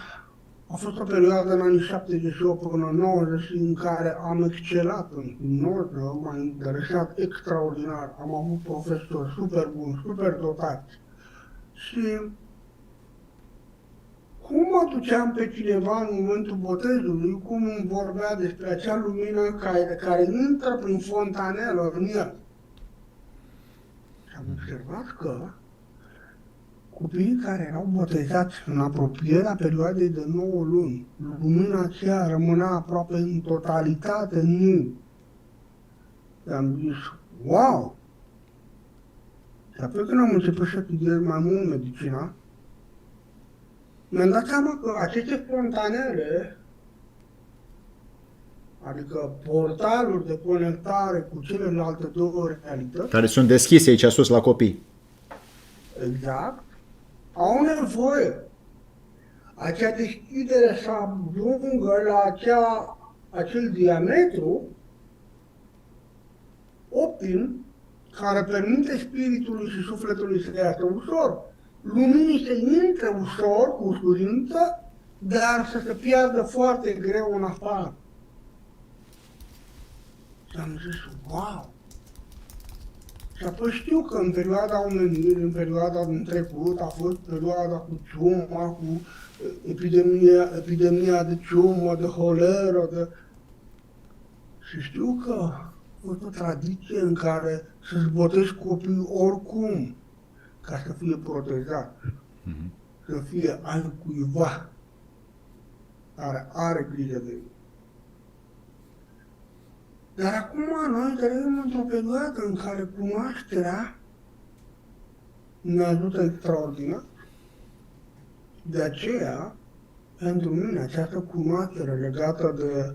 [SPEAKER 2] A fost o perioadă în anii 78 până în 90 în care am excelat în hipnoză, m-a interesat extraordinar. Am avut profesori super buni, super dotați. Și cum mă duceam pe cineva în momentul botezului, cum îmi vorbea despre acea lumină care intră prin fontanelă în el. Și am observat că copiii care erau botezați în apropierea perioadei de 9 luni, lumina aceea rămânea aproape în totalitate în ei. Și am zis, wow! Și apoi când am început să studiez mai mult medicina, mi-am dat seama că aceste fontanele, adică portaluri de conectare cu celelalte două realități,
[SPEAKER 1] care sunt deschise aici sus la copii.
[SPEAKER 2] exact, au nevoie. Acea deschidere să ajungă la acel diametru optim care permite spiritului și sufletului să iasă ușor. luminii se intre ușor, cu ușurință, dar să se piardă foarte greu în afară. Și am zis, wow! Și apoi știu că în perioada omenirii, în perioada din trecut, a fost perioada cu ciuma, cu epidemia de ciumă, de holeră, și știu că a fost o tradiție în care să-ți botești copiii oricum, ca să fie protejat, să fie al cuiva care are grijă de el. Dar acum noi trăim într-o perioadă în care cunoașterea ne ajută extraordinar. De aceea, pentru mine, această cunoaștere legată de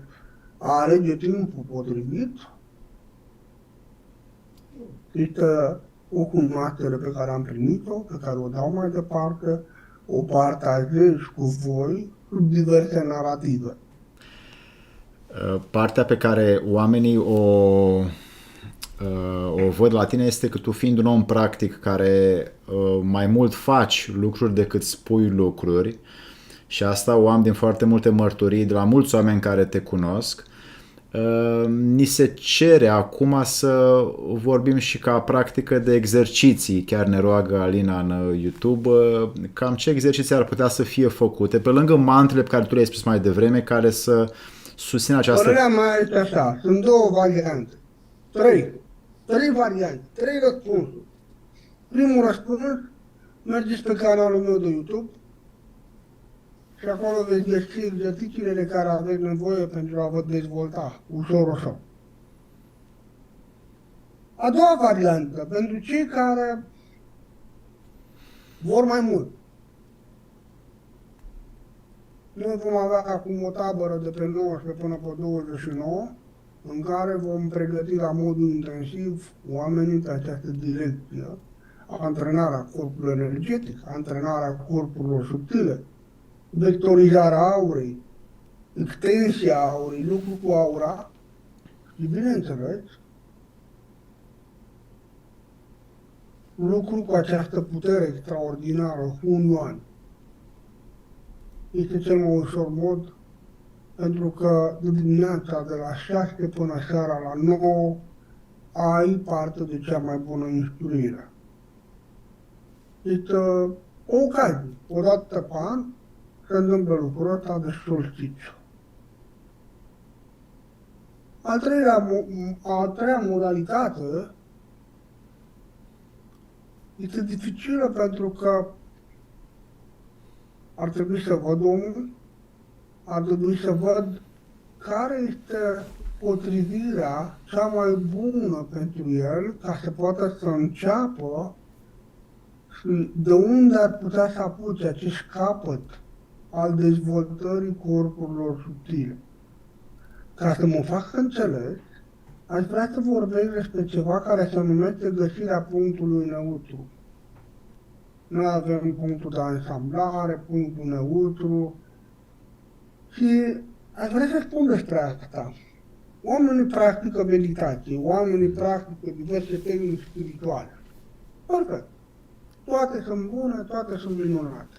[SPEAKER 2] a alege timpul potrivit este o cunoaștere pe care am primit-o, pe care o dau mai departe, o partajez cu voi sub diverse narrative.
[SPEAKER 1] Partea pe care oamenii o văd la tine este că tu, fiind un om practic care mai mult faci lucruri decât spui lucruri, și asta o am din foarte multe mărturii de la mulți oameni care te cunosc, ni se cere acum să vorbim și ca practică de exerciții. Chiar ne roagă Alina în YouTube cam ce exerciții ar putea să fie făcute, pe lângă mantrele pe care tu le-ai spus mai devreme, care să susțină această...
[SPEAKER 2] Părerea mea este așa, sunt două variante. Trei variante, trei răspunsuri. Primul răspuns, mergeți pe canalul meu de YouTube și acolo veți găsi exercițiile de care aveți nevoie pentru a vă dezvolta ușor. A doua variantă, pentru cei care vor mai mult. Noi vom avea acum o tabără de pe 19 până pe 29, în care vom pregăti la modul intensiv oamenii pe această direcție, antrenarea corpului energetic, antrenarea corpurilor subtile, vectorizarea aurei, extensia aurei, lucru cu aura și, bineînțeles, lucru cu această putere extraordinară, Hun Yuan. Este cel mai ușor mod, pentru că de dimineața de la 6 până seara la 9 ai parte de cea mai bună instruire. Este o ocazie, o dată pe an, se întâmplă lucrul ăsta de solstițiu. A treia modalitate este dificilă pentru că ar trebui să văd omul, ar trebui să văd care este potrivirea cea mai bună pentru el ca să poată să înceapă și de unde ar putea să apuce acest capăt al dezvoltării corpurilor subtile. Ca să mă fac înțeles, aș vrea să vorbesc despre ceva care se numește găsirea punctului neutru. Noi avem punctul de ansamblare, punctul neutru și aș vrea să spun despre asta. Oamenii practică meditație, oamenii practică diverse tehnici spirituale. Perfect. Toate sunt bune, toate sunt minunate.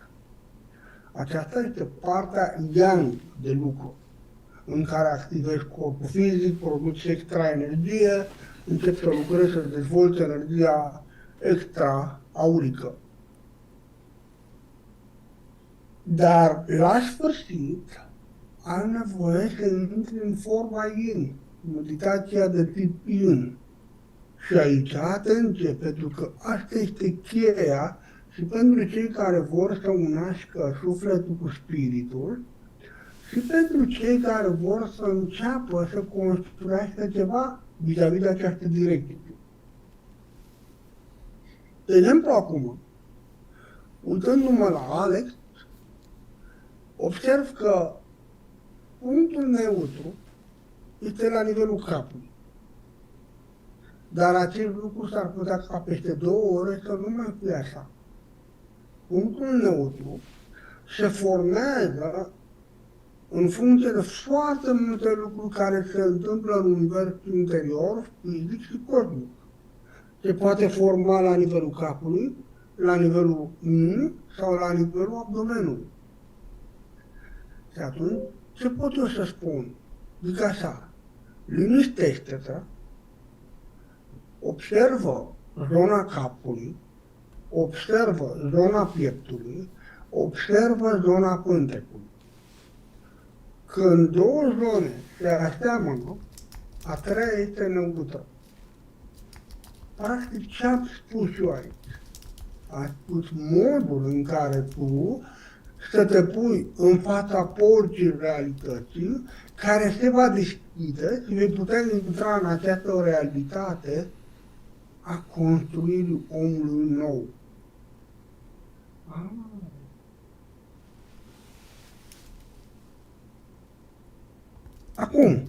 [SPEAKER 2] Aceasta este partea yang de lucru, în care activezi corpul fizic, produci extra energie, începi să lucrezi, să dezvolți energia extra aurică. Dar, la sfârșit, ai nevoie să intri în forma yin, meditația de tip yin. Și aici, atenție, pentru că asta este cheia și pentru cei care vor să unească sufletul cu spiritul și pentru cei care vor să înceapă să construiască ceva vis-a-vis de această direcție. De exemplu, acum, uitându-mă la Alex, observ că punctul neutru este la nivelul capului. Dar acest lucru s-ar putea ca peste 2 ore să nu mai fie așa. Punctul neutru se formează în funcție de foarte multe lucruri care se întâmplă în universul interior, fizic și cosmic. Se poate forma la nivelul capului, la nivelul inimii sau la nivelul abdomenului. Și atunci, ce pot eu să spun? Zic așa, liniștește-te, observă zona capului, observă zona pieptului, observă zona pântecului. Când două zone se aseamănă, a treia este neutră. Practic, ce am spus eu aici? Am spus modul în care tu să te pui în fața porții realității, care se va deschide și vei putea intra în această realitate a construirii omului nou. Acum,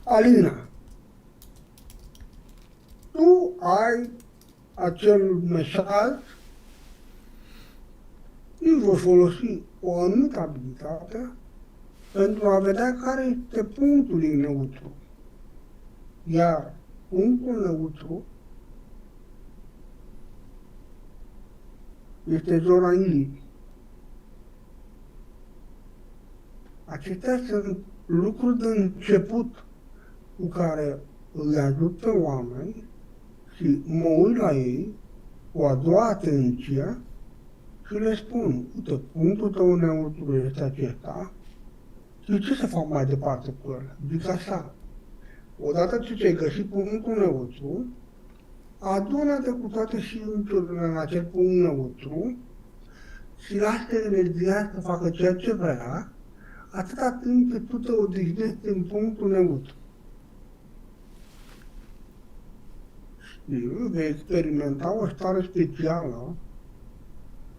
[SPEAKER 2] Alina, tu ai acel mesaj, îi voi folosi o anumită abilitate pentru a vedea care este punctul din neutru. Iar punctul neutru este zona inimii. Acestea sunt lucruri de început cu care îi ajut pe oameni și mă uit la ei cu a doua atenție și le spun, uite, punctul tău neutru este acesta și ce să fac mai departe cu el? Zic așa, odată ce ți-ai găsit punctul neutru, adună-te cu toate simțurile în acel punct neutru și lasă energia să facă ceea ce vrea, atâta timp cât tu te odihnești în punctul neutru. Și vei experimenta o stare specială,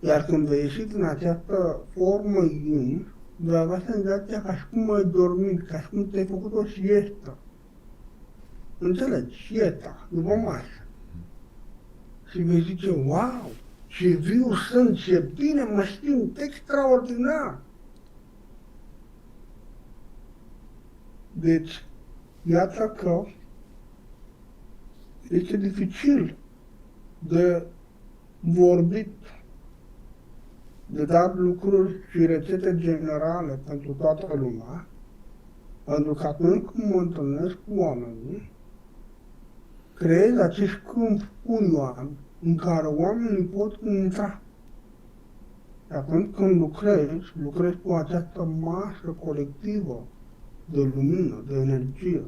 [SPEAKER 2] iar când vei ieși din această formă yin, vei avea senzația ca și cum ai dormit, ca și cum ți-ai făcut o siestă. Înțelegi? Siesta, după masă. Și vei zice, wow, ce viu sunt, ce bine mă simt, extraordinar. Deci, iată că este dificil de vorbit, de dat lucruri și rețete generale pentru toată lumea, pentru că atunci când mă întâlnesc cu oamenii, creez acest câmp union în care oamenii pot intra. Și atunci când lucrez cu această masă colectivă de lumină, de energie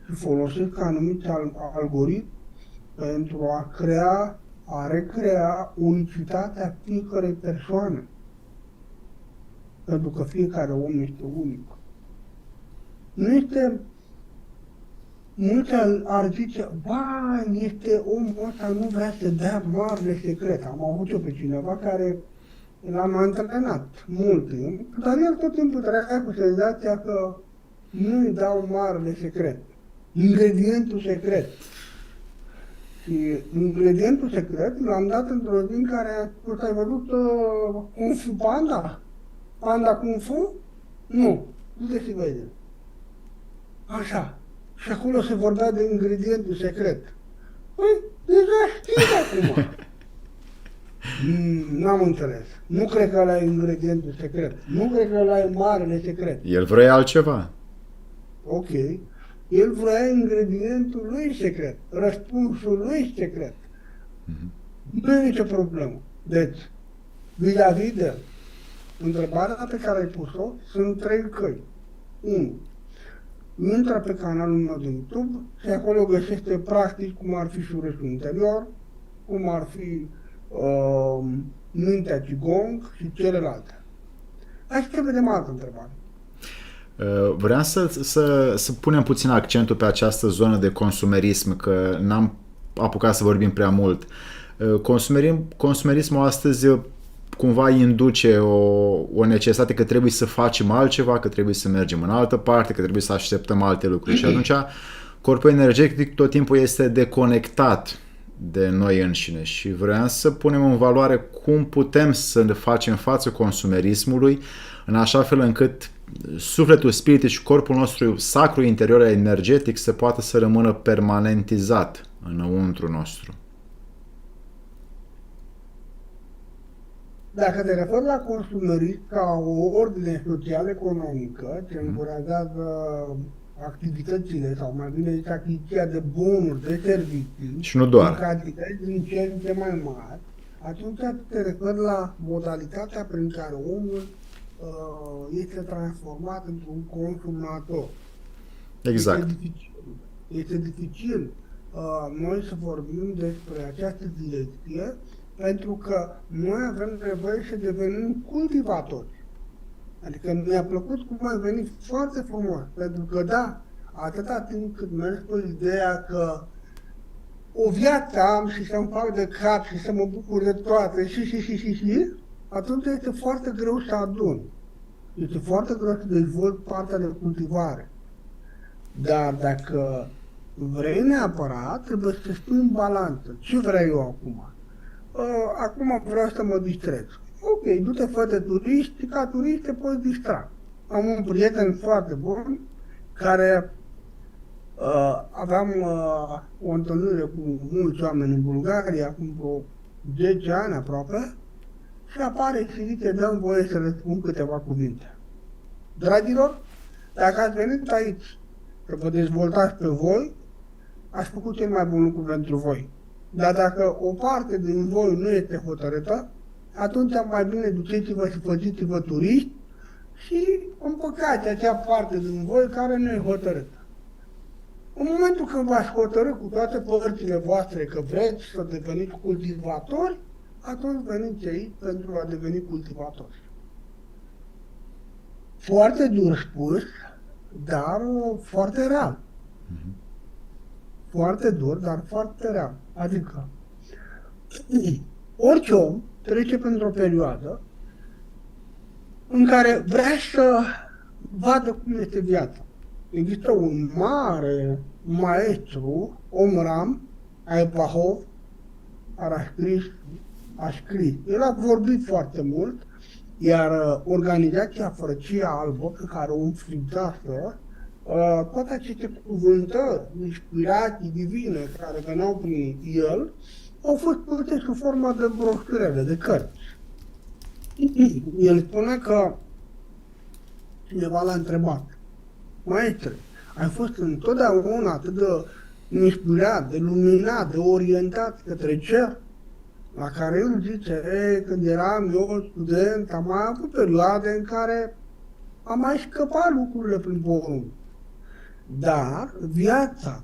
[SPEAKER 2] și folosesc anumiți algoritmi pentru a recrea unicitatea fiecărei persoane. Pentru că fiecare om este unic. Nu este... Mulți ar zice, vai, este omul ăsta, nu vrea să dea marele secret. Am avut eu pe cineva care l-am antrenat mult timp, dar el tot timpul trăia cu senzația că nu îi dau marele secret. Ingredientul secret. Și ingredientul secret l-am dat într-o zi în care a spus, ai văzut Kung Fu Panda? Panda Kung Fu? Nu. Du-te și vede. Așa. Și acolo se vorbea de ingredientul secret. Păi, deja știi acum. N-am înțeles. Nu cred că ăla e ingredientul secret. Nu cred că ăla e marele secret.
[SPEAKER 1] El vrea altceva.
[SPEAKER 2] Ok. El vrea ingredientul lui secret. Răspunsul lui secret. Nu e nicio problemă. Deci, vis-a-vis de întrebarea pe care ai pus-o, sunt 3 căi. 1. Intră pe canalul meu de YouTube și acolo găsește practic cum ar fi șureșul interior, cum ar fi mintea Qigong și celelalte. Hai să vedem altă întrebare.
[SPEAKER 1] Vreau să punem puțin accentul pe această zonă de consumerism, că n-am apucat să vorbim prea mult. Consumerismul astăzi cumva induce o necesitate că trebuie să facem altceva, că trebuie să mergem în altă parte, că trebuie să așteptăm alte lucruri. Și atunci corpul energetic tot timpul este deconectat de noi înșine și vreau să punem în valoare cum putem să ne facem față consumerismului în așa fel încât sufletul, spiritul și corpul nostru sacru interior energetic să poată să rămână permanentizat înăuntru nostru.
[SPEAKER 2] Dacă te referi la consumerism ca o ordine social-economică ce încurajează activitățile sau mai bine zis achiziția de bunuri, de servicii
[SPEAKER 1] Și nu
[SPEAKER 2] în
[SPEAKER 1] doar.
[SPEAKER 2] cantități din ce în ce mai mari, atunci te referi la modalitatea prin care omul este transformat într-un consumator.
[SPEAKER 1] Exact.
[SPEAKER 2] Este dificil noi să vorbim despre această direcție pentru că noi avem nevoie să devenim cultivatori. Adică mi-a plăcut cum ai venit foarte frumos, pentru că da, atâta timp cât mergi pe ideea că o viață am și să-mi fac de cap și să mă bucur de toate și, atunci este foarte greu să adun. Este foarte greu să dezvolt partea de cultivare. Dar dacă vrei neapărat, trebuie să știi în balanță. Ce vreau eu acum? Acum vreau să mă distrez. Ok, du-te, fă-te turiști, ca turist te poți distra. Am un prieten foarte bun care aveam o întâlnire cu mulți oameni în Bulgaria, acum vreo 10 ani aproape, și apare și zice, dăm voie să le spun câteva cuvinte. Dragilor, dacă ați venit aici să vă dezvoltați pe voi, ați făcut cel mai bun lucru pentru voi. Dar dacă o parte din voi nu este hotărâtă, atunci mai bine duceți-vă și faceți-vă turiști și împăcați acea parte din voi care nu e hotărâtă. În momentul când v-ați hotărât cu toate părțile voastre că vreți să deveniți cultivatori, atunci veniți aici pentru a deveni cultivatori. Foarte dur spus, dar foarte real. Foarte dur, dar foarte real. Adică, orice om trece printr-o perioadă în care vrea să vadă cum este viața. Există un mare maestru, Omram Aipahov, a scris. El a vorbit foarte mult, iar organizația Frăcia Albă, pe care o înființase, toate aceste cuvântări, inspirații divine care veneau prin el, au fost puse sub formă de broșurele, de cărți. El spune că cineva l-a întrebat, maestre, ai fost întotdeauna atât de inspirat, de luminat, de orientat către cer? La care el zice, când eram eu student, am mai avut perioade în care am mai scăpat lucrurile prin porunc. Dar viața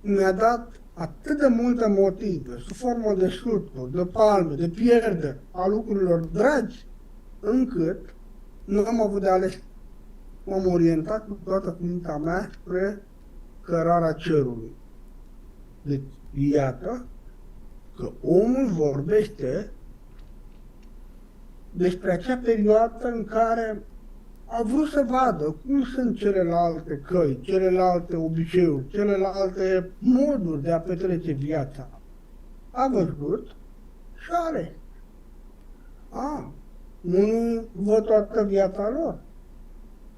[SPEAKER 2] mi-a dat atât de multe motive, sub formă de șuturi, de palme, de pierderi a lucrurilor dragi, încât nu am avut de ales. M-am orientat cu toată ființa mea spre cărarea cerului. Deci, iată că omul vorbește despre acea perioadă în care a vrut să vadă cum sunt celelalte căi, celelalte obiceiuri, celelalte moduri de a petrece viața. A văzut și a ales. Unii văd toată viața lor.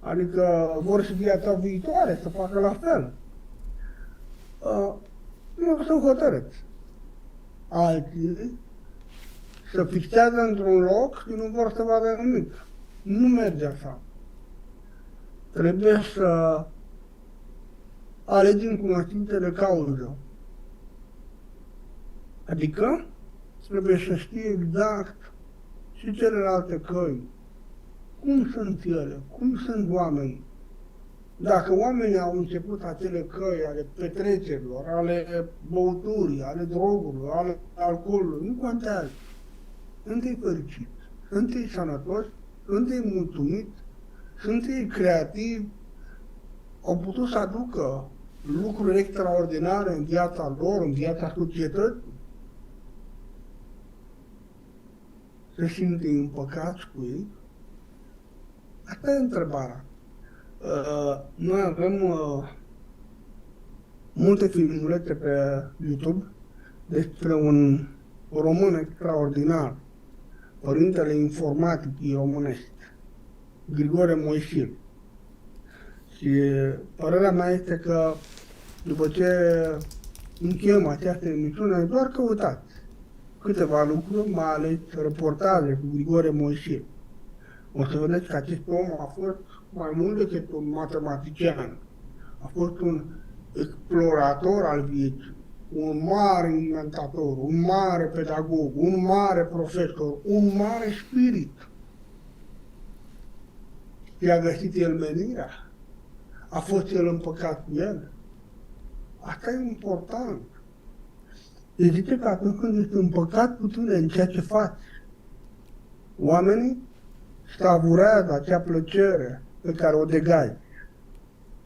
[SPEAKER 2] Adică vor și viața viitoare să facă la fel. Nu sunt hotărâți. Alții se fixează într-un loc și nu vor să vadă nimic. Nu merge așa. Trebuie să alegem cunoștințe de cauză. Adică trebuie să știi exact și celelalte căi. Cum sunt ele? Cum sunt oamenii? Dacă oamenii au început acele căi ale petrecerilor, ale băuturii, ale drogurilor, ale alcoolului, nu contează. Sunt ei fericiți, sunt ei sănătoși, sunt ei mulțumiți, sunt ei creativi, au putut să aducă lucruri extraordinare în viața lor, în viața societății. Se simte împăcați cu ei? Asta e întrebarea. Noi avem multe filmulețe pe YouTube despre un român extraordinar, părintele informaticii românești, Grigore Moisil. Și părerea mea este că după ce încheiem această emisiune, doar căutați câteva lucruri, mai ales reportaje cu Grigore Moise. O să vedeți că acest om a fost mai mult decât un matematician. A fost un explorator al vieții, un mare inventator, un mare pedagog, un mare profesor, un mare spirit. I-a găsit el menirea? A fost el împăcat cu el? Asta e important. Se zice că atunci când ești împăcat cu tine în ceea ce faci, oamenii savurează acea plăcere pe care o degazi.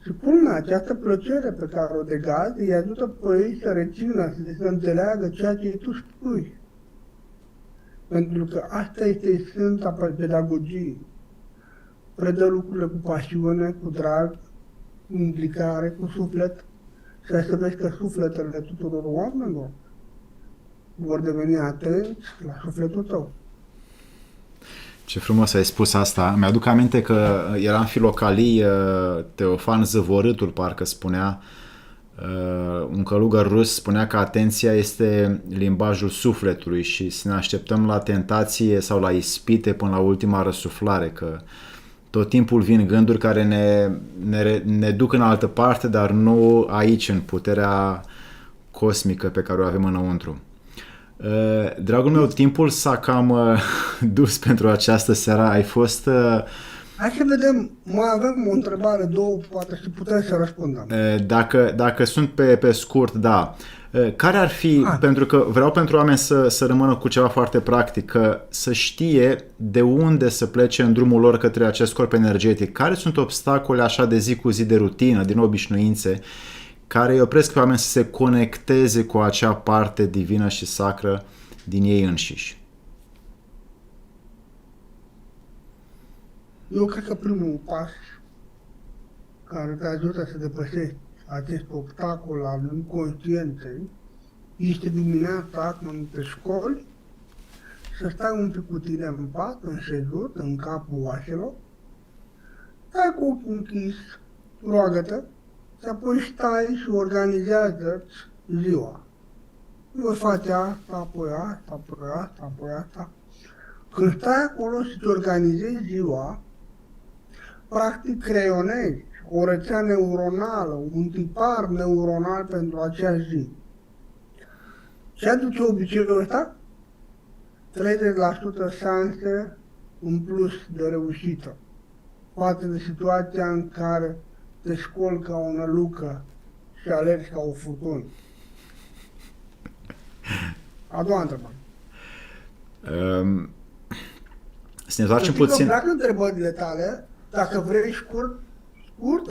[SPEAKER 2] Și culmea, această plăcere pe care o degazi îi ajută pe ei să rețină, să se înțeleagă ceea ce tu spui. Pentru că asta este esența pedagogiei. Predă lucrurile cu pasiune, cu drag, cu implicare, cu suflet, și ai să vezi că sufletele tuturor oamenilor vor deveni atenți la sufletul tău.
[SPEAKER 1] Ce frumos ai spus asta. Mi-aduc aminte că era în Filocalii, Teofan Zăvorâtul parcă spunea, un călugăr rus spunea că atenția este limbajul sufletului și să ne așteptăm la tentație sau la ispite până la ultima răsuflare, că tot timpul vin gânduri care ne duc în altă parte, dar nu aici, în puterea cosmică pe care o avem înăuntru. Dragul meu, timpul s-a cam dus pentru această seară. Ai fost...
[SPEAKER 2] Hai să vedem, mai avem o întrebare, două, poate să putem să răspundem.
[SPEAKER 1] Dacă sunt pe scurt, da. Care ar fi, pentru că vreau pentru oameni să rămână cu ceva foarte practic, că să știe de unde să plece în drumul lor către acest corp energetic, care sunt obstacole așa de zi cu zi, de rutină, din obișnuințe, care îi opresc pe oameni să se conecteze cu acea parte divină și sacră din ei înșiși.
[SPEAKER 2] Eu cred că primul pas care te ajută să depășești acest obstacol al inconștienței este dimineața când te școli, să stai un pic cu tine în pat, în șezut, în capul oaselor, stai cu ochii închis, roagă-te, și apoi stai și organizează ziua. Voi face asta, apoi asta, apoi asta, apoi asta. Când stai acolo și îți organizezi ziua, practic creionezi o rețea neuronală, un tipar neuronal pentru acea zi. Ce aduce obiceiul ăsta? 30% șanse în plus de reușită față de situația în care te școli ca o nălucă și alergi ca o furtună. A doua întrebare.
[SPEAKER 1] Să ne întoarcem puțin...
[SPEAKER 2] Dacă întrebările tale, dacă vrei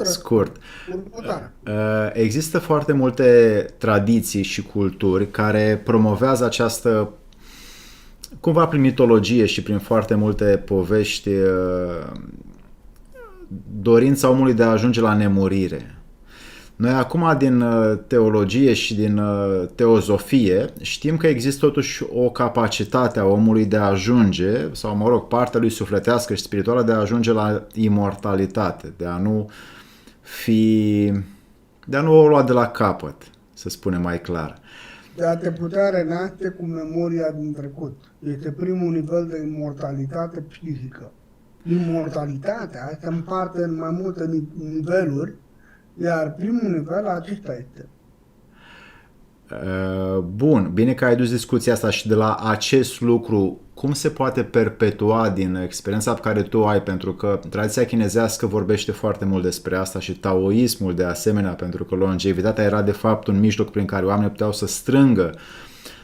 [SPEAKER 2] scurt.
[SPEAKER 1] Există foarte multe tradiții și culturi care promovează această, cumva prin mitologie și prin foarte multe povești, dorința omului de a ajunge la nemurire. Noi acum din teologie și din teozofie știm că există totuși o capacitate a omului de a ajunge, sau mă rog, partea lui sufletească și spirituală de a ajunge la imortalitate, de a nu o lua de la capăt, să spunem mai clar.
[SPEAKER 2] De a te putea renaște cu memoria din trecut. Este primul nivel de imortalitate psihică. Imortalitatea se împarte în mai multe niveluri, iar primul nivel acesta este.
[SPEAKER 1] Bun, bine că ai dus discuția asta și de la acest lucru, cum se poate perpetua din experiența pe care tu ai, pentru că tradiția chinezească vorbește foarte mult despre asta și taoismul de asemenea, pentru că longevitatea era de fapt un mijloc prin care oamenii puteau să strângă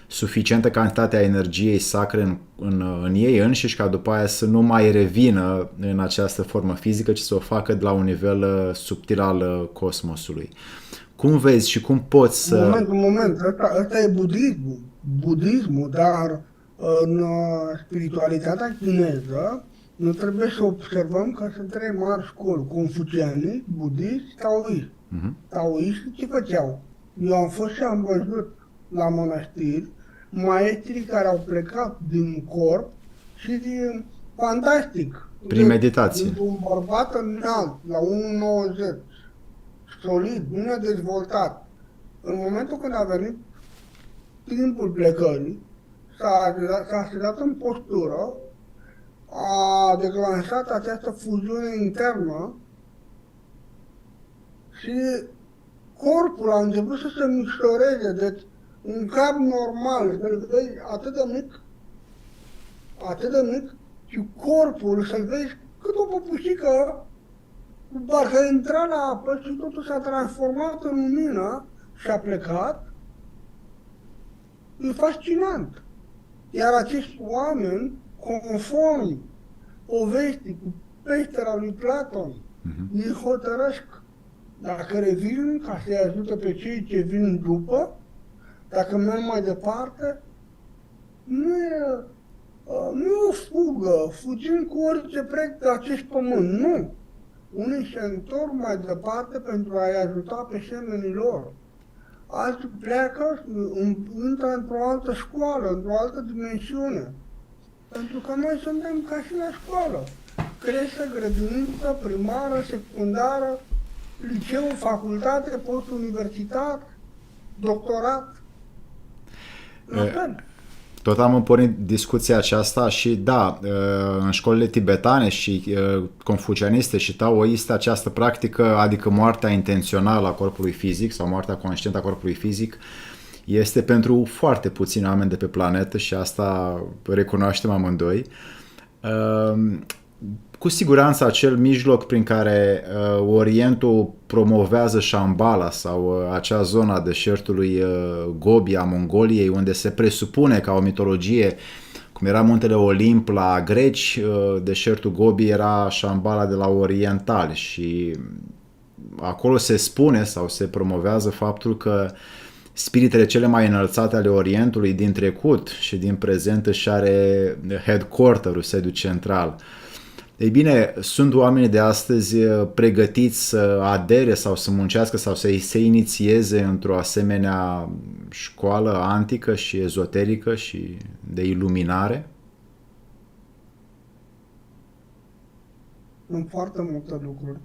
[SPEAKER 1] suficientă cantitate a energiei sacre în ei înșiși ca după aia să nu mai revină în această formă fizică, ci să o facă de la un nivel subtil al cosmosului. Cum vezi și cum poți să...
[SPEAKER 2] Un moment, ăsta e budismul, dar în spiritualitatea chineză nu trebuie să observăm că sunt trei mari școli, confucianist, budist, taoist. Taoiștii ce făceau? Eu am fost și am văzut la mănăstiri maestri care au plecat din corp și din fantastic.
[SPEAKER 1] Prin meditație.
[SPEAKER 2] Un bărbat înalt, la 1,90, solid, bine dezvoltat. În momentul când a venit timpul plecării, s-a așezat în postură, a declanșat această fuziune internă și corpul a început să se micșoreze. Deci un cap normal, să-l vezi atât de mic, și corpul să-l vezi cât o păpușică, parcă intra la apă și totul s-a transformat în lumină și a plecat. E fascinant. Iar acești oameni, conform povestii cu peștera lui Platon, ei hotărăsc dacă revin ca să-i ajute pe cei ce vin după, dacă merg mai departe. Nu e o fugă, fugim cu orice preț de acest pământ, nu. Unii se întorc mai departe pentru a-i ajuta pe semenii lor. Alții pleacă, intră într-o altă școală, într-o altă dimensiune. Pentru că noi suntem ca și la școală. Crește, grădiniță, primară, secundară, liceu, facultate, post-universitar, doctorat. La fel.
[SPEAKER 1] Tot am pornit discuția aceasta și da, în școlile tibetane și confucianiste și taoiste această practică, adică moartea intențională a corpului fizic sau moartea conștientă a corpului fizic, este pentru foarte puțini oameni de pe planetă și asta recunoaștem amândoi. Cu siguranță acel mijloc prin care Orientul promovează Shambhala sau acea zonă a deșertului Gobi a Mongoliei, unde se presupune ca o mitologie, cum era muntele Olimp la greci, deșertul Gobi era Shambhala de la orientali și acolo se spune sau se promovează faptul că spiritele cele mai înălțate ale Orientului din trecut și din prezent își are headquarter-ul, sediul central. Ei bine, sunt oameni de astăzi pregătiți să adere sau să muncească sau să se inițieze într-o asemenea școală antică și ezoterică și de iluminare?
[SPEAKER 2] Sunt foarte multe lucruri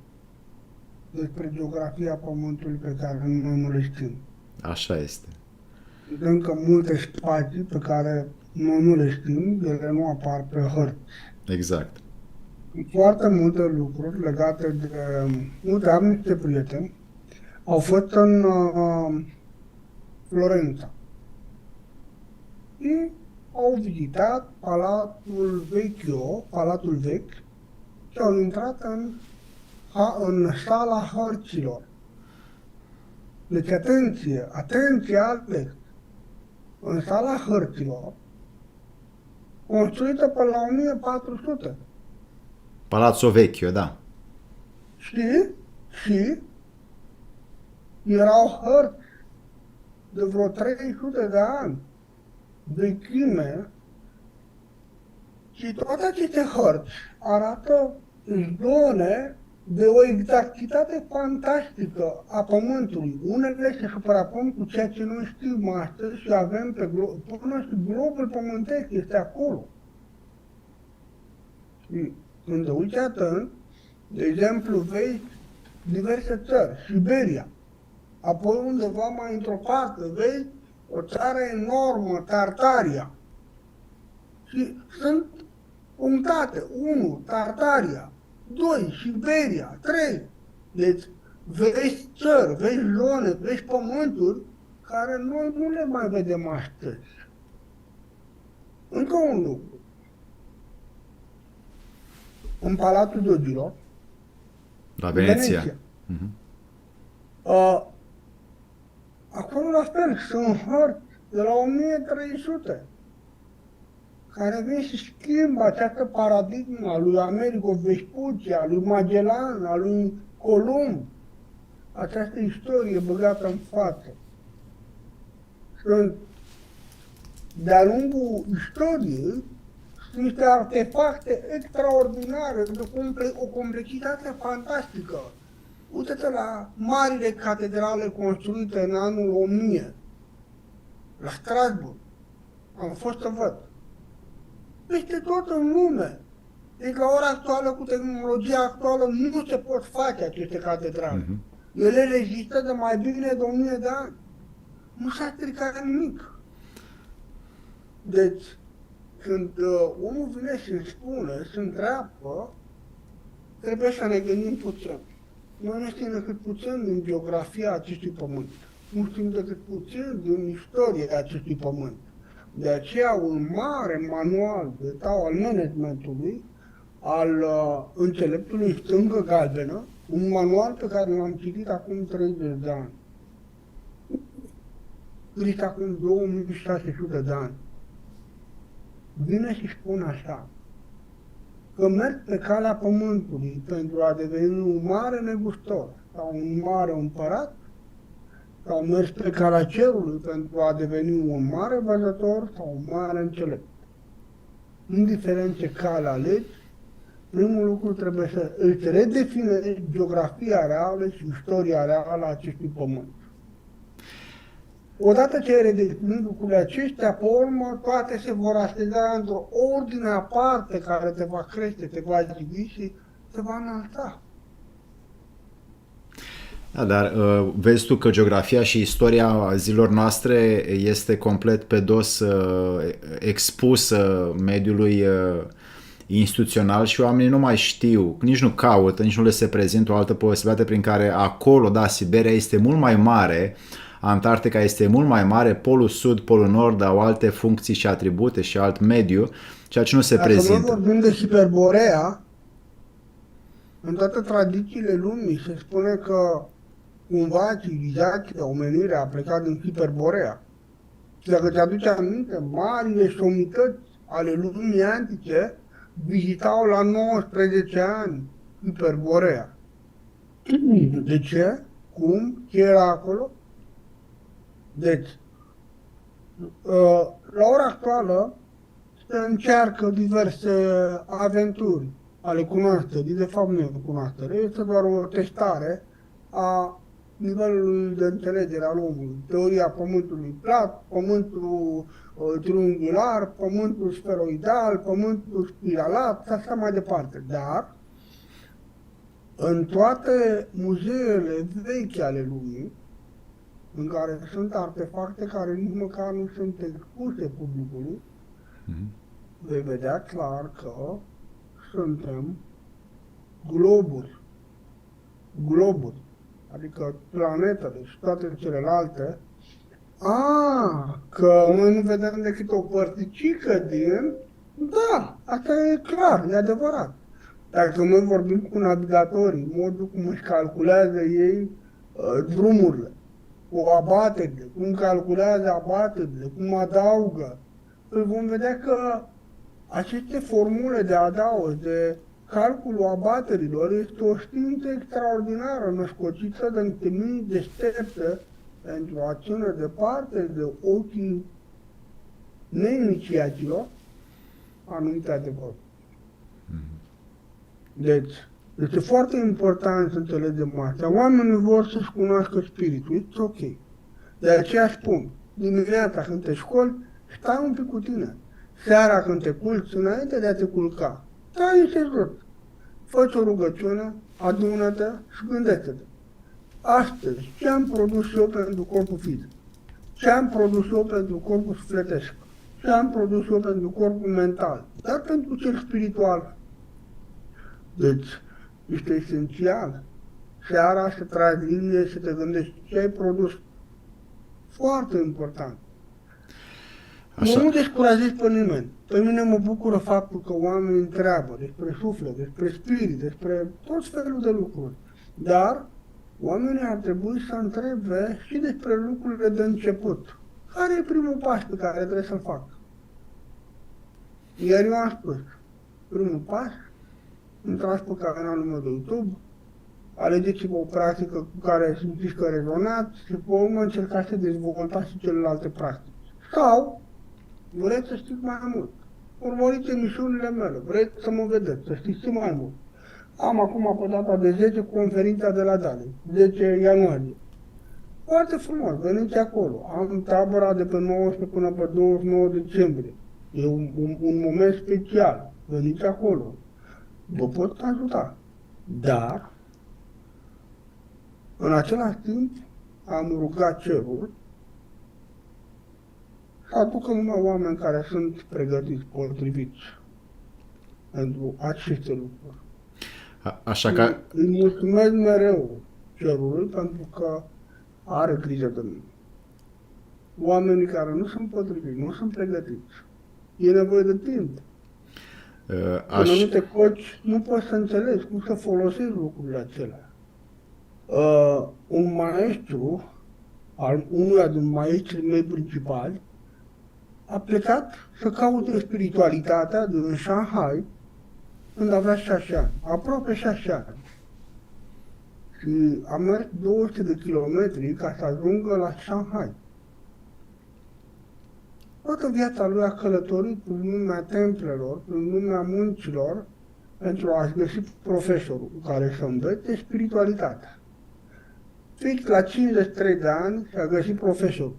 [SPEAKER 2] despre geografia Pământului pe care noi nu le știm.
[SPEAKER 1] Așa este.
[SPEAKER 2] Sunt încă multe spații pe care noi nu le știm, ele nu apar pe hărți.
[SPEAKER 1] Exact.
[SPEAKER 2] Foarte multe lucruri legate de... Uite, am niște prieteni, au fost în Florența. Și au vizitat Palatul Vechi, și au intrat în sala hărților. Deci atenție, Alex! În sala hărților, construită pe la 1400.
[SPEAKER 1] Palazzo Vecchio, da.
[SPEAKER 2] Și erau hărți de vreo 300 de ani vechime și toate aceste hărți arată zone de o exactitate fantastică a Pământului. Unele se suprapun cu ceea ce noi știm astăzi și avem pe glob, până și globul pământesc este acolo. Și când te uiți atent, de exemplu, vezi diverse țări, Siberia, apoi undeva mai într-o parte, vezi o țară enormă, Tartaria. Și sunt punctate, 1, Tartaria, 2, Siberia, 3. Deci vezi țări, vezi zone, vezi pământuri care noi nu le mai vedem astăzi. Încă un lucru. În Palatul Dogilor,
[SPEAKER 1] la Veneția.
[SPEAKER 2] Acolo la fel sunt hărți de la 1300 care vin și schimbă această paradigmă a lui Amerigo Vespucci, a lui Magellan, a lui Columb, această istorie băgată în față. Sunt de-a lungul istoriei sunt niște artefacte extraordinare, de o complexitate fantastică. Uite-te la marile catedrale construite în anul 1000, la Strasbourg. Am fost să văd. Peste tot în lume. Deci la ora actuală, cu tehnologia actuală, nu se pot face aceste catedrale. Ele rezistă de mai bine de 1000 de ani. Nu s-a stricat nimic. Deci, când omul vine și îmi spune, se întreabă, trebuie să ne gândim puțin. Noi nu știm decât puțin din geografia acestui pământ. Nu știm decât puțin din istoria acestui pământ. De aceea, un mare manual de tau al managementului, al înțeleptului stângă galbenă, un manual pe care l-am citit acum 30 de ani. Scris acum 2600 de ani. Vine și spune așa, că merg pe calea pământului pentru a deveni un mare negustor sau un mare împărat, sau mergi pe calea cerului pentru a deveni un mare văzător sau un mare înțelept. Indiferent ce cale alegi, primul lucru trebuie să îți redefinești geografia reală și istoria reală a acestui pământ. Odată ce ai redefinit lucrurile acestea, pe urmă, toate se vor așeza într-o ordine aparte care te va crește, te va zivi și te va înalta.
[SPEAKER 1] Da, dar vezi tu că geografia și istoria zilor noastre este complet pe dos expusă mediului instituțional și oamenii nu mai știu, nici nu caută, nici nu le se prezintă o altă posibilitate prin care acolo, da, Siberia este mult mai mare, Antarctica este mult mai mare, Polul Sud, Polul Nord au alte funcții și atribute și alt mediu, ceea ce nu se prezintă.
[SPEAKER 2] Dacă noi vorbim de Hiperborea, în toate tradițiile lumii se spune că cumva civilizația, omenirea a plecat din Hiperborea. Și dacă ți-aduce aminte, marile somități ale lumii antice vizitau la 19 ani Hiperborea. De ce? Cum? Ce era acolo? Deci, la ora actuală se încearcă diverse aventuri ale cunoașterii, de fapt nu e o cunoaștere, este doar o testare a nivelului de înțelegere al omului. Teoria pământului plat, pământul triunghiular, pământul sferoidal, pământul spiralat și așa mai departe. Dar, în toate muzeele vechi ale lumii, în care sunt artefacte care nici măcar nu sunt expuse publicului, vei vedea clar că suntem globuri. Globuri. Adică planetele și toate celelalte. Că noi nu vedem decât o părticică din... Da, asta e clar, e adevărat. Dacă noi vorbim cu navigatorii, modul cum își calculează ei drumurile, cu abaterile, cum calculează abaterile, cum adaugă, îl vom vedea că aceste formule de adaos, de calculul abaterilor, este o știință extraordinară, născocită de niște minți deștepte pentru a ține departe de ochii neinițiaților anumite adevăruri. Deci, este foarte important să înțelegem asta. Oamenii vor să-și cunoască spiritul, este ok. De aceea spun, dimineața când te școli, stai un pic cu tine. Seara când te culci, înainte de a te culca, stai și jos. Fă o rugăciune, adună-te și gândește-te. Astăzi, ce am produs eu pentru corpul fizic? Ce am produs eu pentru corpul sufletesc? Ce am produs eu pentru corpul mental? Dar pentru cel spiritual. Deci, este esențial. Seara să tragi linie și să te gândești ce ai produs. Foarte important.
[SPEAKER 1] Așa.
[SPEAKER 2] Nu descurajezi pe nimeni. Pe mine mă bucură faptul că oamenii întreabă despre suflet, despre spirit, despre tot felul de lucruri. Dar oamenii ar trebui să întrebe și despre lucrurile de început. Care e primul pas pe care trebuie să-l fac? Iar eu am spus, primul pas, intrați pe canalul meu de YouTube, alegeți-vă o practică cu care simțiți că rezonați și pe urmă încercați să dezvoltați și celelalte practici. Sau, vreți să știți mai mult. Urmăriți emisiunile mele, vreți să mă vedeți, să știți și mai mult. Am acum pe data de 10 conferința de la Dale, 10 ianuarie. Foarte frumos, veniți acolo. Am tabăra de pe 19 până pe 29 decembrie. E un moment special. Veniți acolo. Vă pot ajuta. Dar, în același timp, am rugat cerul să aducă numai oameni care sunt pregătiți, potriviți pentru aceste lucruri.
[SPEAKER 1] Așa că
[SPEAKER 2] Îi mulțumesc mereu cerului pentru că are grijă de mine. Oamenii care nu sunt potriviți, nu sunt pregătiți, e nevoie de timp. Până nu te coci, nu poți să înțelegi cum să folosești lucrurile acelea. Un maestru, unuia din maestrii mei principali, a plecat să caute spiritualitatea din Shanghai când avea 6 ani, aproape 6 ani. Și a mers 200 de kilometri ca să ajungă la Shanghai. Toată viața lui a călătorit prin lumea templelor, prin lumea muncilor, pentru a-și găsi profesorul cu care să învețe spiritualitatea. Fix la 53 de ani și-a găsit profesorul.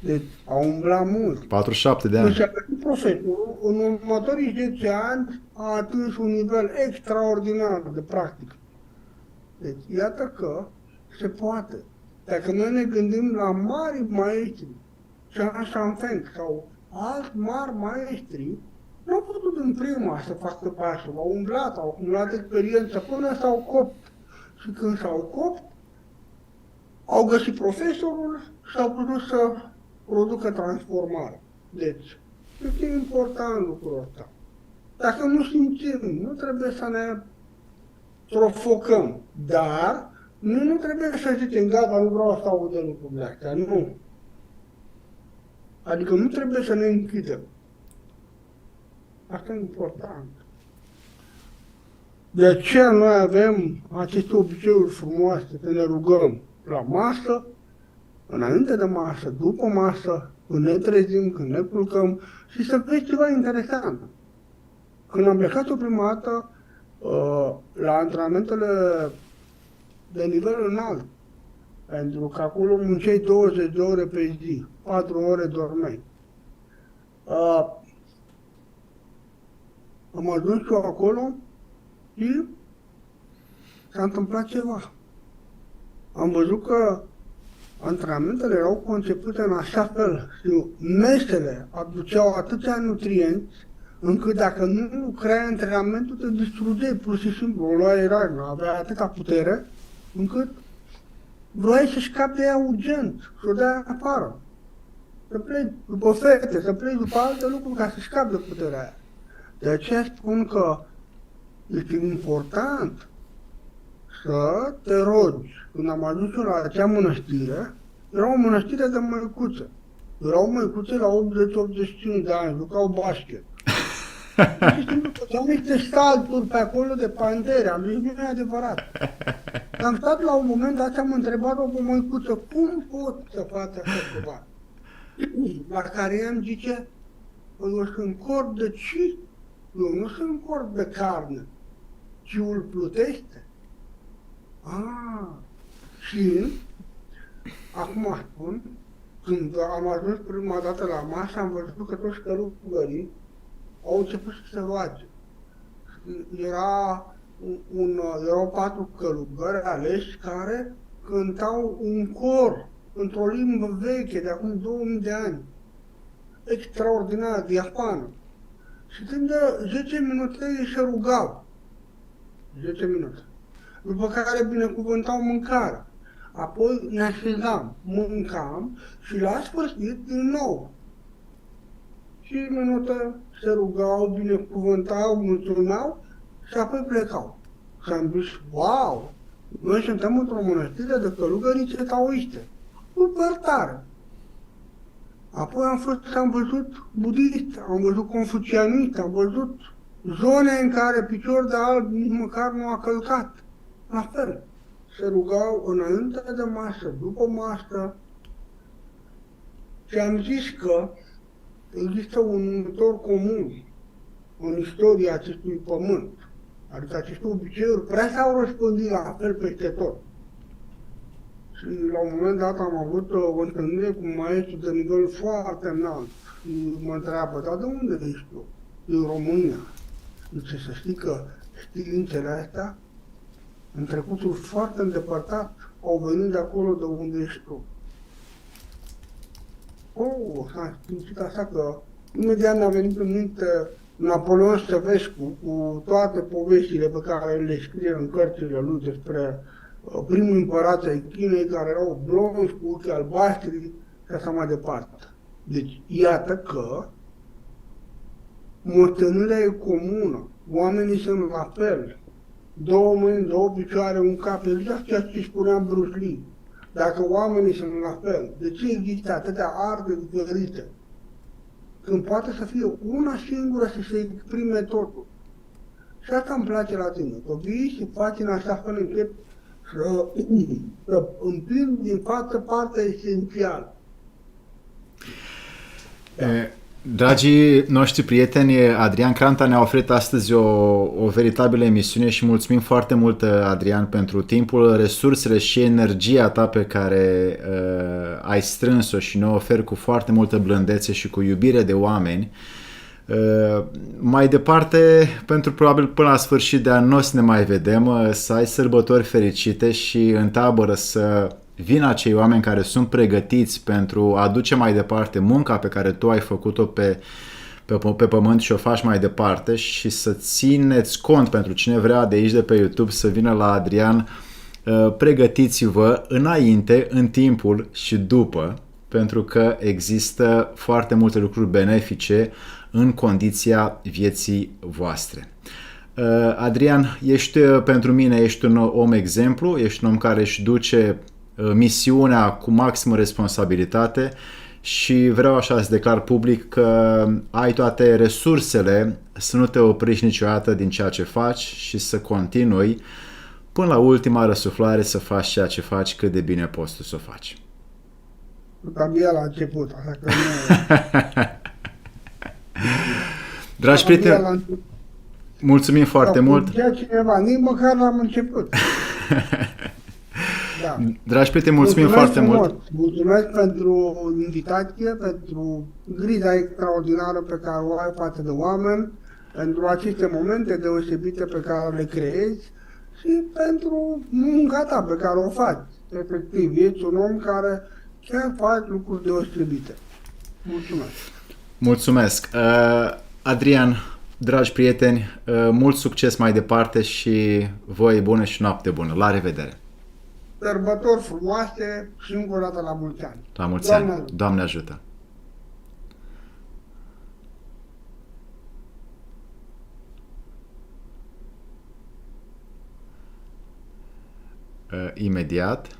[SPEAKER 2] Deci a umblat mult.
[SPEAKER 1] 47 de
[SPEAKER 2] Când
[SPEAKER 1] ani.
[SPEAKER 2] și-a găsit profesorul, în următorii 10 ani a atins un nivel extraordinar de practică. Deci iată că se poate. Dacă noi ne gândim la mari maestri, Chan Shanfeng sau alți mari maestri, nu au putut în prima să facă pasul, au umblat, au acumulat experiență până s-au copt. Și când s-au copt, au găsit profesorul și au putut să producă transformare. Deci, este important lucrul ăsta. Dacă nu simțim, nu trebuie să ne sufocăm, dar nu trebuie să zicem, gata, nu vreau să aud de lucrurile astea, nu. Adică nu trebuie să ne închidem. Asta e important. De aceea noi avem aceste obiceiuri frumoase, să ne rugăm la masă, înainte de masă, după masă, când ne trezim, când ne culcăm și să vezi ceva interesant. Când am plecat o prima dată la antrenamentele de nivel înalt, pentru că acolo munceai 20 de ore pe zi, 4 ore dormeai. Am ajuns eu acolo și s-a întâmplat ceva. Am văzut că antrenamentele erau concepute în așa fel și mesele aduceau atâția nutrienți încât dacă nu lucrai antrenamentul te distrugeai pur și simplu, o luai rar, avea atâta putere încât vroiai să scapi de ea urgent, să o dai afară. Să pleci după fete, să pleci după alte lucruri ca să scapi de puterea aia. De aceea spun că este important să te rogi. Când am ajuns la acea mănăstire, era o mănăstire de măicuțe. Erau măicuțe la 80-85 de ani, jucau basket. Și făceau niște salturi pe acolo de pantere, am zis, nu e adevărat. Am stat la un moment dat și am întrebat o măicuță, cum pot să fac așa ceva? La care ea îmi zice, eu sunt corp de ci, eu nu sunt corp de carne, ciul plutește. Și acum spun, când am ajuns prima dată la masă, am văzut că toți călugării au început să se roage. Erau 4 călugări aleși care cântau un cor într-o limbă veche de acum 2000 de ani, extraordinar, diafană. Și timp de 10 minute ei se rugau. 10 minute. După care binecuvântau mâncarea. Apoi ne așezam, mâncam și la sfârșit din nou. 5 minute se rugau, binecuvântau, mulțumeau și apoi plecau. Și am zis, wow, noi suntem într-o mănăstire de călugărițe taoiste. Super tare! Apoi am văzut budiști, am văzut confucianiști, am văzut zone în care picior de alb nici măcar nu a călcat. La fel, se rugau înainte de masă, după masă. Și am zis că există un numitor comun în istoria acestui pământ. Adică aceste obiceiuri prea s-au răspândit la fel peste tot. Și la un moment dat am avut o întâlnire cu un maestru de nivel foarte înalt și mă întreabă, dar de unde ești tu? Din România. Zice, să știi că științele astea, în trecutul foarte îndepărtat, au venit de acolo de unde ești tu. S-a simțit așa că imediat mi-a venit în minte Napoleon Stăvescu cu toate poveștile pe care le scrie în cărțile lui despre primul împărat ai Chinei, care erau blonzi cu ochi albaștri și așa mai departe. Deci, iată că moștenirea e comună, oamenii sunt la fel, două mâini, două picioare, un cap, exact ceea ce spunea Bruce Lee. Dacă oamenii sunt la fel, de ce există atâtea arte diferite? Când poate să fie una singură să se exprime totul. Și asta îmi place la tine, că vii și faci în așa fel încât să împingi din față partea esențială.
[SPEAKER 1] Dragii noștri prieteni, Adrian Cranta ne-a oferit astăzi o veritabilă emisiune și mulțumim foarte mult, Adrian, pentru timpul, resursele și energia ta pe care ai strâns-o și ne oferi cu foarte multă blândețe și cu iubire de oameni. Mai departe, pentru probabil până la sfârșit de an nu o să ne mai vedem, să ai sărbători fericite și în tabără să vină acei oameni care sunt pregătiți pentru a duce mai departe munca pe care tu ai făcut-o pe pământ și o faci mai departe, și să țineți cont, pentru cine vrea de aici de pe YouTube să vină la Adrian, pregătiți-vă înainte, în timpul și după, pentru că există foarte multe lucruri benefice în condiția vieții voastre. Adrian, pentru mine ești un om exemplu, ești un om care își duce misiunea cu maximă responsabilitate și vreau așa să declar public că ai toate resursele să nu te oprești niciodată din ceea ce faci și să continui până la ultima răsuflare să faci ceea ce faci cât de bine poți tu să o faci.
[SPEAKER 2] Abia la început, așa că nu...
[SPEAKER 1] Dragi prieteni, mulțumim foarte mult.
[SPEAKER 2] Cineva, nici măcar l-am început.
[SPEAKER 1] Da. Dragi prieteni, mulțumim foarte mult.
[SPEAKER 2] Mulțumesc pentru invitație, pentru grija extraordinară pe care o ai față de oameni, pentru aceste momente deosebite pe care le creezi și pentru munca ta pe care o faci. Efectiv, ești un om care chiar faci lucruri deosebite. Mulțumesc.
[SPEAKER 1] Mulțumesc. Adrian, dragi prieteni, mult succes mai departe și voie bună și noapte bună. La revedere!
[SPEAKER 2] Sărbători frumoase și încă o dată la mulți ani.
[SPEAKER 1] La mulți ani. Doamne ajută! Imediat.